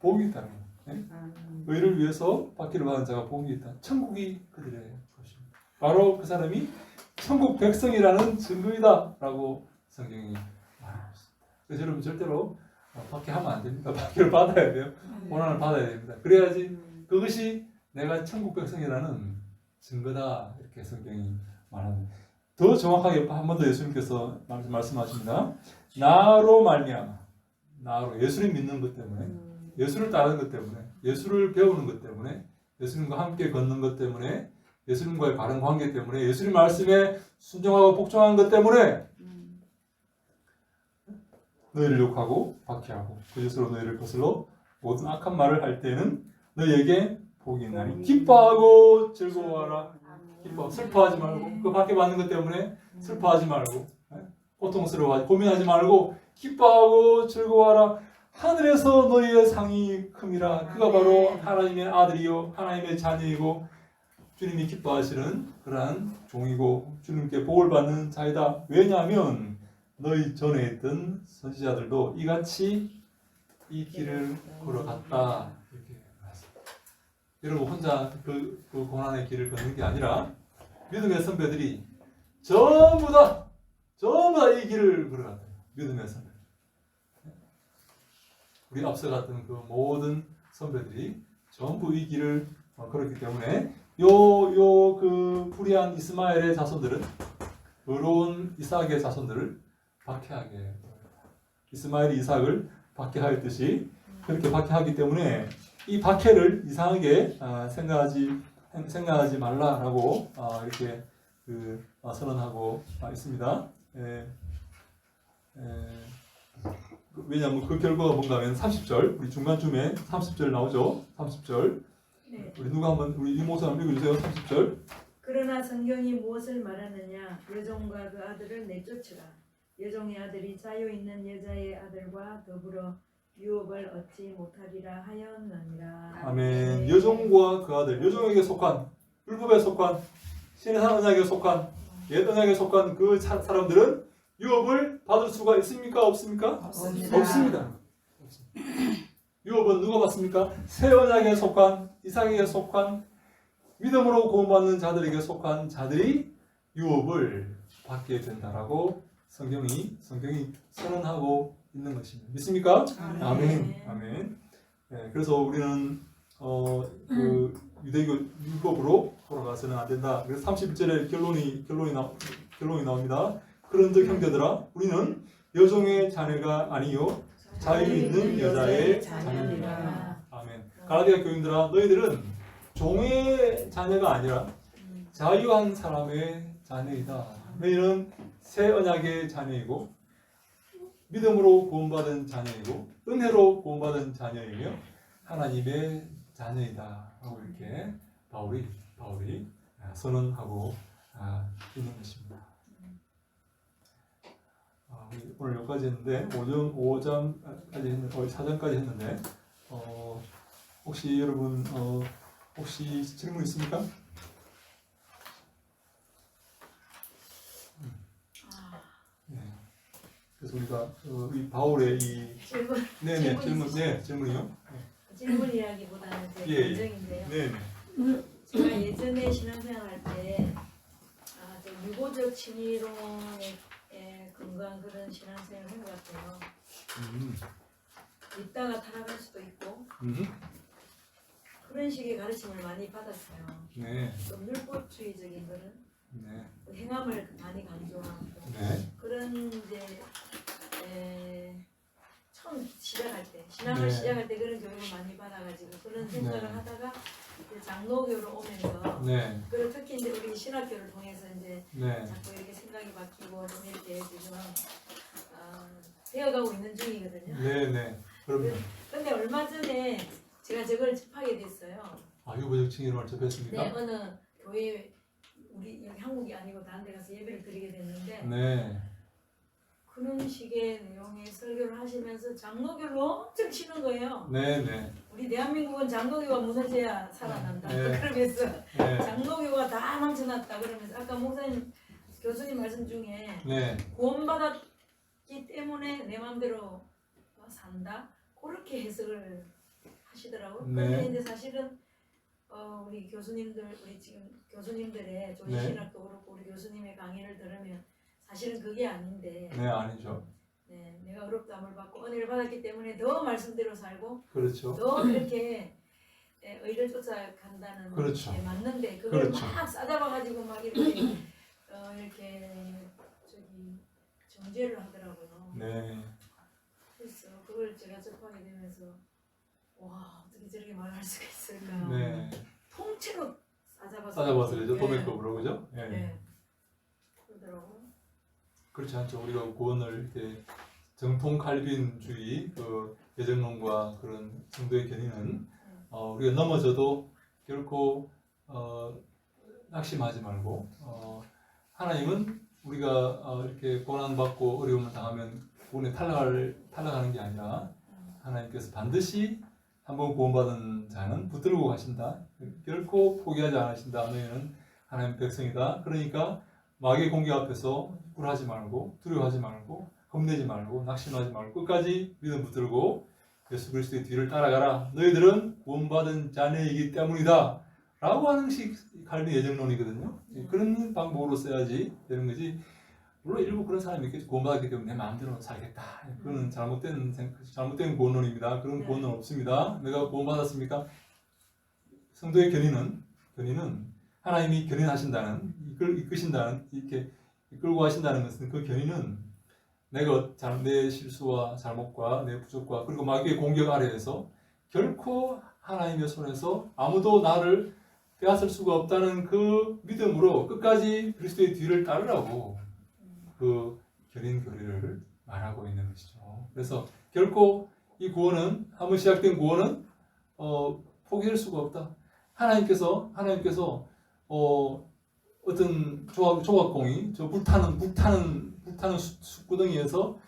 복이 있다는 거예요. 네? 의를 위해서 박해를 받은 자가 복이 있다. 천국이 그들의 것입니다. 바로 그 사람이 천국 백성이라는 증거이다라고 성경이 말하고 있습니다. 그래서 여러분 절대로 박해하면 안 됩니다. 박해를 받아야 돼요. 고난을 받아야 됩니다. 그래야지 그것이 내가 천국 백성이라는 증거다 이렇게 성경이 말합니다. 더 정확하게 한 번 더 예수님께서 말씀하십니다. 나로 말미암아, 나로 예수를 믿는 것 때문에, 예수를 따르는 것 때문에, 예수를 배우는 것 때문에, 예수님과 함께 걷는 것 때문에, 예수님과의 바른 관계 때문에, 예수님 말씀에 순종하고 복종한 것 때문에 너희를 욕하고 박해하고 거짓으로 너희를 거슬러 모든 악한 말을 할 때는 너희에게 복이 있나니 기뻐하고 즐거워하라. 슬퍼하지 말고 그 박해받는 것 때문에 슬퍼하지 말고 고통스러워하지 고민하지 말고 기뻐하고 즐거워하라. 하늘에서 너희의 상이 큼이라. 그가 바로 하나님의 아들이요 하나님의 자녀이고 주님이 기뻐하시는 그러한 종이고 주님께 복을 받는 자이다. 왜냐하면 너희 전에 있던 선지자들도 이같이 이 길을 걸어갔다. 이렇게 말했습니다. 여러분 혼자 그 고난의 길을 걷는 게 아니라 믿음의 선배들이 전부 다 이 길을 걸어갔다. 믿음의 선배. 우리 앞서 갔던 그 모든 선배들이 전부 이 길을 걸었기 때문에 그 불의한 이스마엘의 자손들은 의로운 이삭의 자손들을 박해하게 이스마엘이 이삭을 박해하였듯이 그렇게 박해하기 때문에 이 박해를 이상하게 생각하지 말라라고 이렇게 선언하고 있습니다. 왜냐하면 그 결과가 뭔가 하면 30절 우리 중간쯤에 30절 나오죠. 30절 네. 우리 누가 한번 우리 이모사 한번 읽어주세요. 30절 그러나 성경이 무엇을 말하느냐? 여종과 그 아들을 내쫓으라. 여종의 아들이 자유 있는 여자의 아들과 더불어 유업을 얻지 못하리라 하였느니라. 아멘. 여종과 그 아들 여종에게 속한 율법에 속한 신의 산 언약에 속한 옛 언약에 속한 그 사람들은 유업을 받을 수가 있습니까? 없습니까? 없습니다. 유업은 누가 받습니까? 새 언약에 속한 이삭에게 속한 믿음으로 구원받는 자들에게 속한 자들이 유업을 받게 된다라고 성경이 선언하고 있는 것입니다. 믿습니까? 아멘. 아멘. 네, 그래서 우리는 그 유대교 율법으로 돌아가서는 안 된다. 그래서 31절에 결론이 나옵니다. 그런즉 형제들아 우리는 여종의 자녀가 아니요 자유 있는 여자의 자녀이다. 아멘. 갈라디아 교인들아 너희들은 종의 자녀가 아니라 자유한 사람의 자녀이다. 너희는 새 언약의 자녀이고 믿음으로 구원받은 자녀이고 은혜로 구원받은 자녀이며 하나님의 자녀이다. 라고 이렇게 바울이 선언하고 있는 것입니다. 오늘 여기까지 했는데 5장까지 했는데 4장까지 했는데 혹시 여러분 혹시 질문 있습니까? 네. 그래서 우리가 이 바울의 이 질문 질문이요? 질문이라기보다는 제 예, 예. 감정인데요. 네. 제가 예전에 신앙생활할 때 유고적 친이론에 근거한 그런 신앙생활을 한 것 같아요. 있다가 타락할 수도 있고 음. 그런 식의 가르침을 많이 받았어요. 네. 좀 율법주의적인 거는 네. 행함을 많이 강조하고 네. 그런 이제 처음 시작할 때 신앙을 네. 시작할 때 그런 교육을 많이 받아가지고 그런 생각을 네. 하다가 이제 장로교로 오면서 네. 그리고 특히 이제 우리 신학교를 통해서 이제 네. 자꾸 이렇게 생각이 바뀌고 좀 이렇게 지금 되어가고 있는 중이거든요. 네. 네. 그럼요. 근데 얼마 전에 제가 저걸 접하게 됐어요. 아, 유보적 칭의를 접했습니까? 네, 어느 교회 우리 여기 한국이 아니고 다른 데 가서 예배를 드리게 됐는데 네. 그런 식의 내용의 설교를 하시면서 장로교를 엄청 치는 거예요. 네. 네. 우리 대한민국은 장로교가 무너져야 살아난다. 네. 그러면서 네. 장로교가 다 망쳐놨다. 그러면서 아까 목사님 교수님 말씀 중에 네. 구원받았기 때문에 내 마음대로 산다. 그렇게 해석을 하시더라고요. 네. 근데 이제 사실은 우리 교수님들 우리 지금 교수님들의 조지신학도 그렇고 우리 교수님의 강의를 들으면 사실은 그게 아닌데 네, 아니죠. 네, 내가 어렵다함을 받고 은혜를 받았기 때문에 더 말씀대로 살고 그렇죠. 더 그렇게 의를 쫓아간다는 그렇죠. 게 맞는데 그걸 그렇죠. 막 싸잡아가지고 막 이렇게 이렇게 저기 정죄를 하더라고요. 네. 그래서 그걸 제가 접하게 되면서 와 어떻게 저렇게 말할 수가 있을까. 네. 통째로 싸잡아서 싸잡아서죠. 네. 도매급으로 그죠? 네. 네. 그러더라고요. 그렇지 않죠. 우리가 구원을 이렇게 정통 칼빈주의 그 예정론과 그런 성도의 견인은 우리가 넘어져도 결코 낙심하지 말고 하나님은 우리가 이렇게 고난받고 어려움을 당하면 구원에 탈락하는 게 아니라 하나님께서 반드시 한번 구원받은 자는 붙들고 가신다. 결코 포기하지 않으신다. 너희는 하나님 백성이다. 그러니까 마귀의 공격 앞에서 굴하지 말고 두려워하지 말고 겁내지 말고 낙심하지 말고 끝까지 믿음 붙들고 예수 그리스도의 뒤를 따라가라. 너희들은 구원받은 자녀이기 때문이다. 라고 하는 식 칼빈 예정론이거든요. 그런 방법으로 써야지 되는 거지. 물론 일부 그런 사람이 있겠죠. 구원받았기 때문에 내 마음대로 살겠다. 그거는 잘못된 구원론입니다. 그런 네. 구원론 없습니다. 내가 구원받았습니까? 성도의 견인은 하나님이 견인하신다는 이끄신다는 이렇게 이끌고 가신다는 것은 그 견인은 내가 내 실수와 잘못과 내 부족과 그리고 마귀의 공격 아래에서 결코 하나님의 손에서 아무도 나를 빼앗을 수가 없다는 그 믿음으로 끝까지 그리스도의 뒤를 따르라고 그 견인 교리를 말하고 있는 것이죠. 그래서 결코 이 구원은 한번 시작된 구원은 포기할 수가 없다. 하나님께서 어떤 조각공이 저 불타는 숯구덩이에서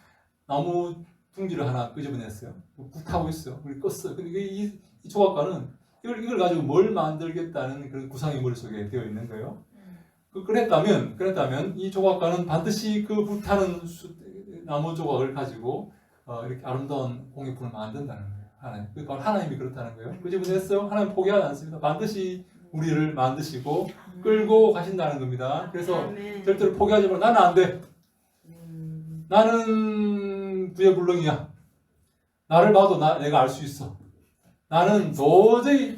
나무 둥지를 하나 끄집어냈어요. 불타고 있어요. 그리고 껐어요. 근데 이 조각가는 이걸 가지고 뭘 만들겠다는 그런 구상이 머릿속에 되어 있는 거예요. 그랬다면 이 조각가는 반드시 그 불타는 나무 조각을 가지고 이렇게 아름다운 공예품을 만든다는 거예요. 하나님이 그렇다는 거예요. 끄집어냈어요. 하나님 포기하지 않습니다. 반드시 우리를 만드시고 끌고 가신다는 겁니다. 그래서 아멘. 절대로 포기하지 말고 나는 안 돼. 나는 부여불능이야. 나를 봐도 내가 알 수 있어. 나는 도저히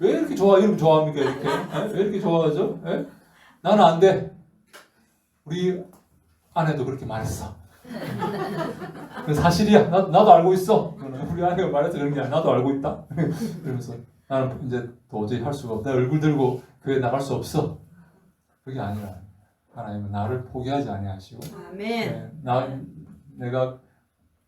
왜 이렇게 이렇게 좋아합니까? 이렇게 왜 이렇게 좋아하죠? 에? 나는 안 돼. 우리 아내도 그렇게 말했어. 그 사실이야. 나도 알고 있어. 우리 아내가 말해서 그런 게 아니야. 나도 알고 있다. 그러면서 나는 이제 도저히 할 수가 없다. 얼굴 들고 교회 나갈 수 없어. 그게 아니라 하나님은 나를 포기하지 아니하시고 아멘. 내가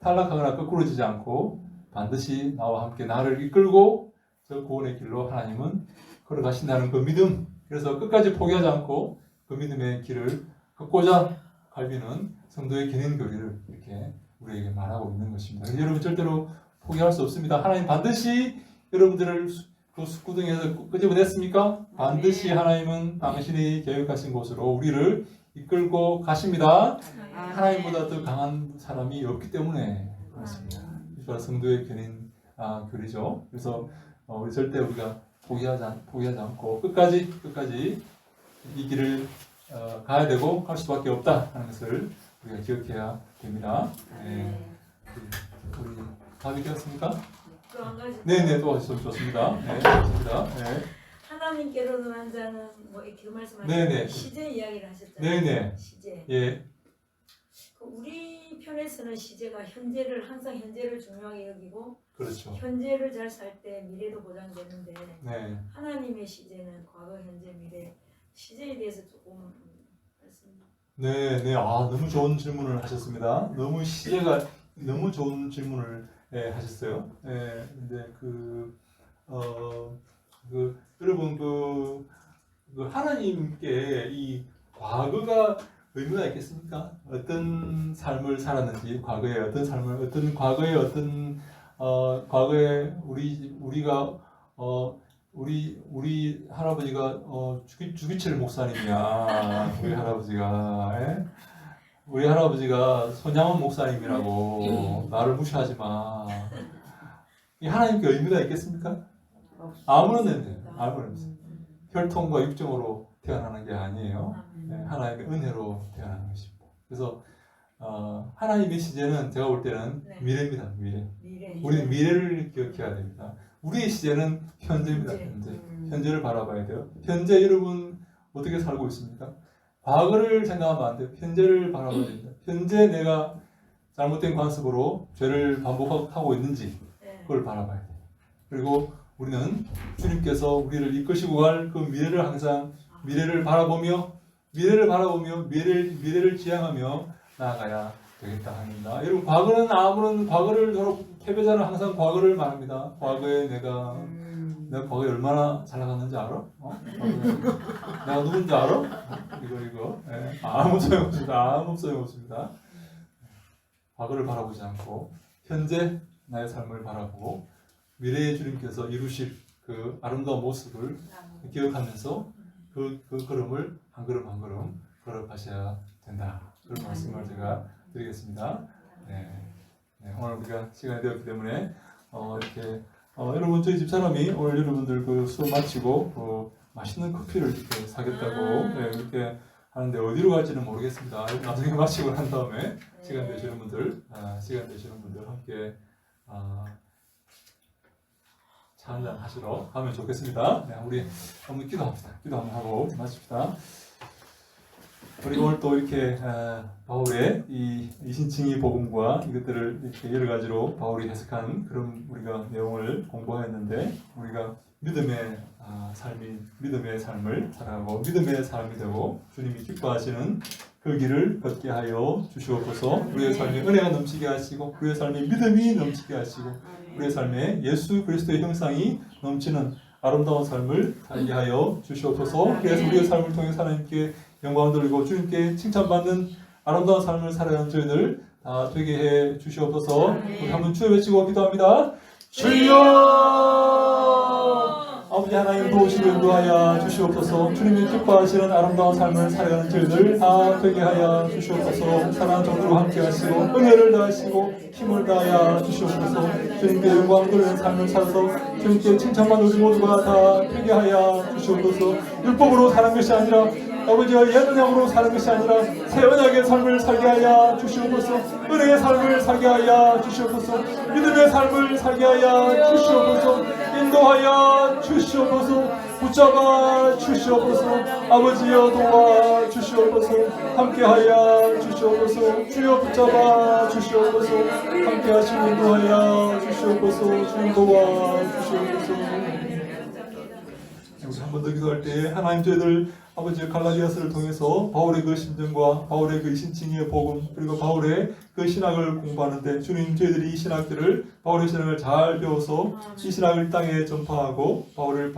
탈락하거나 거꾸로지지 않고 반드시 나와 함께 나를 이끌고 저 구원의 길로 하나님은 걸어가신다는 그 믿음. 그래서 끝까지 포기하지 않고 그 믿음의 길을 걷고자 칼빈은 성도의 견인 교리를 이렇게 우리에게 말하고 있는 것입니다. 그래서 여러분 절대로 포기할 수 없습니다. 하나님 반드시 여러분들을 그 숯구덩이에서 끄집어냈습니까? 반드시 하나님은 당신이 계획하신 곳으로 우리를 이끌고 가십니다. 하나님보다 더 강한 사람이 없기 때문에 그렇습니다. 이거 성도의 견인 교리죠. 그래서 우리 절대 우리가 포기하지 않고 끝까지 이 길을 가야 되고 갈 수밖에 없다 하는 것을 우리가 기억해야 됩니다. 네. 우리 답이 되었습니까? 또 한 가지. 네네, 또 좋습니다. 네, 좋습니다. 네. 하나님께로도 난 자는 뭐 이렇게 말씀하셨죠. 네네. 시제 이야기를 하셨잖아요. 네네. 시제. 예, 그 우리 편에서는 시제가 현재를 항상 현재를 중요하게 여기고 그렇죠. 현재를 잘 살 때 미래도 보장되는데 네. 하나님의 시제는 과거, 현재, 미래 시제에 대해서 조금 말씀. 네, 네. 아, 너무 좋은 질문을 하셨습니다. 너무 시제가 너무 좋은 질문을 하셨어요. 예, 근데 여러분 하나님께 이 과거가 의미가 있겠습니까? 어떤 삶을 살았는지, 과거에 우리 할아버지가 주기철 목사님이야. 우리 할아버지가. 예? 우리 할아버지가 손양원 목사님이라고 나를 무시하지 마. 이 하나님께 의미가 있겠습니까? 아무런 의미, 아무런 의미. 혈통과 육정으로 태어나는 게 아니에요. 네, 하나님의 은혜로 태어나는 것입니다. 그래서 하나님의 시제는 제가 볼 때는 네. 미래입니다. 미래. 미래. 우리는 미래를 기억해야 됩니다. 우리의 시제는 현재입니다. 현재. 현재. 현재를 바라봐야 돼요. 현재 여러분 어떻게 살고 있습니까? 과거를 생각하면 안 돼요. 현재를 바라봐야 됩니다. 현재 내가 잘못된 관습으로 죄를 반복하고 있는지 네. 그걸 바라봐야 돼요. 그리고 우리는 주님께서 우리를 이끄시고 갈 그 미래를 항상 미래를 바라보며 미래를 지향하며 나아가야 되겠다 합니다. 여러분 과거는 아무런 과거를 패배자는 항상 과거를 말합니다. 과거에 내가 과거에 얼마나 잘 나갔는지 알아? 내가 누군지 알아? 이거 아무 소용없습니다. 과거를 바라보지 않고 현재 나의 삶을 바라보고 미래의 주님께서 이루실 그 아름다운 모습을 기억하면서 그 걸음을 한 걸음 한 걸음 걸어가셔야 된다. 그런 말씀을 제가 드리겠습니다. 네, 오늘 우리가 시간이 되었기 때문에 이렇게 여러분 저희 집사람이 오늘 여러분들 그 수업 마치고 맛있는 커피를 이렇게 사겠다고 이렇게 하는데 어디로 갈지는 모르겠습니다. 나중에 마치고 난 다음에 시간 되시는 분들 함께 차 한잔 하시러 가면 좋겠습니다. 네, 우리 한번 기도합시다. 기도 한번 하고 마칩시다. 우리 오늘 또 이렇게 바울의 이 이신칭의 복음과 이것들을 이렇게 여러 가지로 바울이 해석한 그런 우리가 내용을 공부하였는데 우리가 믿음의 삶을 살아가고 믿음의 삶이 되고 주님이 기뻐하시는 그 길을 걷게 하여 주시옵소서. 우리의 삶에 은혜가 넘치게 하시고 우리의 삶에 믿음이 넘치게 하시고 우리의 삶에 예수 그리스도의 형상이 넘치는 아름다운 삶을 살게 하여 주시옵소서. 그래서 우리의 삶을 통해 하나님께 영광을 돌리고 주님께 칭찬받는 아름다운 삶을 살아가는 저희들 다 되게 해 주시옵소서. 우리 한번 주여 외치고 기도합니다. 주여! 아버지 하나님 도우시고 인도하여 주시옵소서. 주님이 기뻐하시는 아름다운 삶을 살아가는 저희들 다 되게 하여 주시옵소서. 사랑하는 종들과 함께 하시고 은혜를 다하시고 힘을 다하여 주시옵소서. 주님께 영광 돌리는 삶을 살아서 주님께 칭찬받는 우리 모두가 다 되게 하여 주시옵소서. 율법으로 사는 것이 아니라 아버지와 옛 언약으로 사는 것이 아니라 새 언약의 삶을 살게 하여 주시옵소서. 은혜의 삶을 살게 하여 주시옵소서. 믿음의 삶을 살게 하여 주시옵소서. 인도하여 주시옵소서. 붙잡아 주시옵소서. 아버지여 도와 주시옵소서. 함께하여 주시옵소서. 주여 붙잡아 주시옵소서. 함께하시고 인도하여 주시옵소서. 주님 도와 주시옵소서. 우리 한 번 더 기도할 때 하나님 저희들 아버지 갈라디아서를 통해서 바울의 그 심정과 바울의 그 신칭의 복음 그리고 바울의 그 신학을 공부하는데 주님 저희들이 이 신학들을 바울의 신학을 잘 배워서 이 신학을 땅에 전파하고 바울을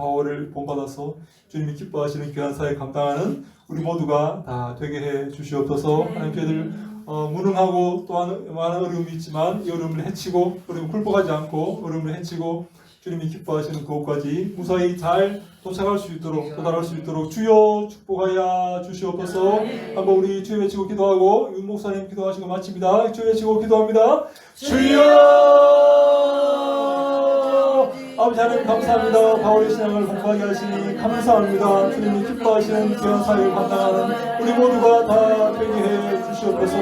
본받아서 주님이 기뻐하시는 귀한 사회 감당하는 우리 모두가 다 되게 해 주시옵소서. 하나님 저희들 무능하고 또한 많은 어려움이 있지만 이 어려움을 해치고 어려움을 굴복하지 않고 어려움을 해치고 주님이 기뻐하시는 그곳까지 무사히 잘 도달할 수 있도록 주여 축복하여 주시옵소서. 한번 우리 주여 외치고 기도하고 윤 목사님 기도하시고 마칩니다. 주여 외치고 기도합니다. 주여 아버지 하나님 감사합니다. 바울의 신앙을 공부하게 하시니 감사합니다. 주님이 기뻐하시는 귀한 사역을 감당하는 우리 모두가 다 되게 해 주시옵소서.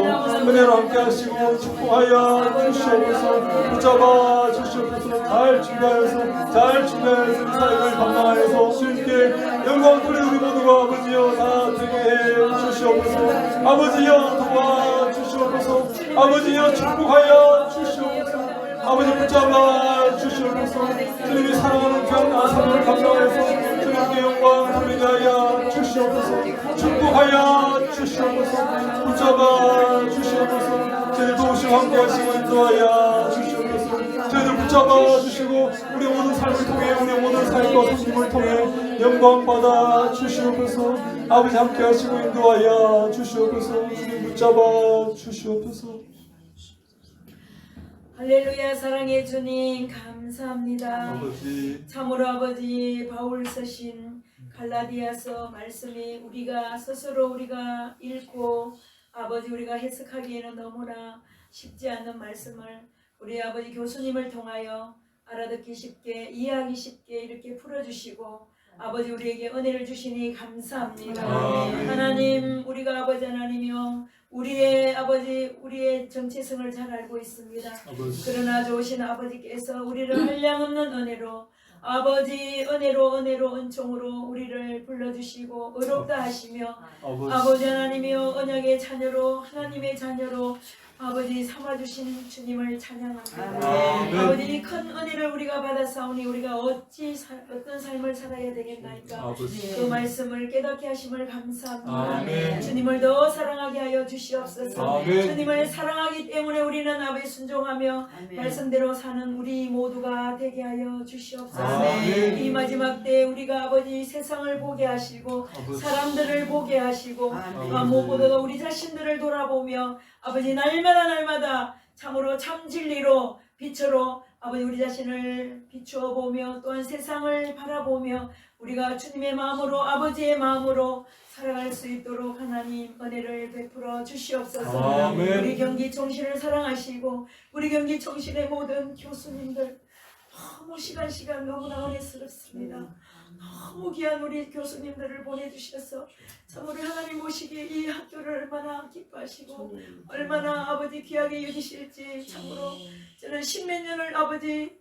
은혜로 함께 하시고 축복하여 주시옵소서. 붙잡아 주시옵소서. 잘 준비하여서 사역을 감당하여서 주님께 영광 돌려 우리 모두가 아버지여 다 되게 해 주시옵소서. 아버지여 도와 주시옵소서. 아버지여 축복하여 주시옵소서. 아버지 붙잡아 주시옵소서. 주님이 사랑하는 귀한 아사를 감당하여서 주님께 영광 돌리게 하여 주시옵소서. 축복하여 주시옵소서. 붙잡아 주시옵소서. 저희들 도우시고 함께 하시고 인도하여 주시옵소서. 저희들 붙잡아 주시고 우리 모든 삶을 통해 우리 모든 삶과 성김을 통해 영광 받아 주시옵소서. 아버지 함께 하시고 인도하여 주시옵소서. 주님 붙잡아 주시옵소서. 할렐루야. 사랑의 주님 감사합니다. 아버지 참으로 아버지 바울 쓰신 갈라디아서 말씀이 우리가 스스로 우리가 읽고 아버지 우리가 해석하기에는 너무나 쉽지 않은 말씀을 우리 아버지 교수님을 통하여 알아듣기 쉽게 이해하기 쉽게 이렇게 풀어주시고 아버지 우리에게 은혜를 주시니 감사합니다. 하나님 우리가 아버지 하나님이여 우리의 아버지 우리의 정체성을 잘 알고 있습니다. 그러나 좋으신 아버지께서 우리를 한량없는 은혜로 아버지 은혜로 은총으로 우리를 불러주시고 의롭다 하시며 아버지 하나님이여 언약의 자녀로 하나님의 자녀로 아버지 삼아주신 주님을 찬양합니다. 아버지 이 큰 은혜를 우리가 받았사오니 우리가 어떤 삶을 살아야 되겠나이까. 그 말씀을 깨닫게 하심을 감사합니다. 주님을 더 사랑하게 하여 주시옵소서. 주님을 사랑하기 때문에 우리는 아버지 순종하며 말씀대로 사는 우리 모두가 되게 하여 주시옵소서. 이 마지막 때에 우리가 아버지 세상을 보게 하시고 사람들을 보게 하시고 무엇보다도 우리 자신들을 돌아보며 아버지 날마다 참으로 참 진리로 빛으로 아버지 우리 자신을 비추어 보며 또한 세상을 바라보며 우리가 주님의 마음으로 아버지의 마음으로 살아갈 수 있도록 하나님 은혜를 베풀어 주시옵소서. 우리 경기총신을 사랑하시고 우리 경기총신의 모든 교수님들 너무 시간 너무나 은혜스럽습니다. 너무 귀한 우리 교수님들을 보내주셔서 참 우리 하나님 모시기에 이 학교를 얼마나 기뻐하시고 얼마나 아버지 귀하게 여기실지 참으로 저는 십몇 년을 아버지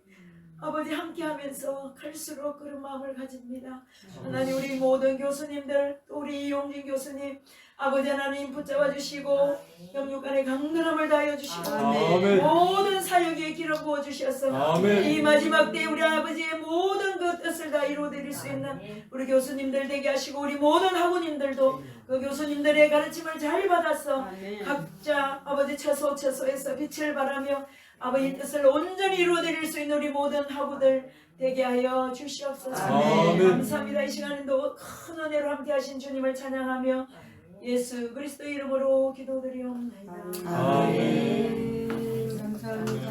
함께하면서 갈수록 그런 마음을 가집니다. 하나님 우리 모든 교수님들 또 우리 이용진 교수님 아버지 하나님 붙잡아 주시고 영육간의 강건함을 다하여 주시고 모든 사역에 기름 부어 주셔서 이 마지막 때 우리 아버지의 모든 그 뜻을 다 이루어드릴 수 있는 우리 교수님들 되게 하시고 우리 모든 학우님들도 그 교수님들의 가르침을 잘 받아서 각자 아버지 처소에서 빛을 발하며 아버지 뜻을 온전히 이루어드릴 수 있는 우리 모든 학우들 되게 하여 주시옵소서. 감사합니다. 이 시간에도 큰 은혜로 함께 하신 주님을 찬양하며 예수 그리스도 이름으로 기도드리옵나이다. 아멘. 감사합니다.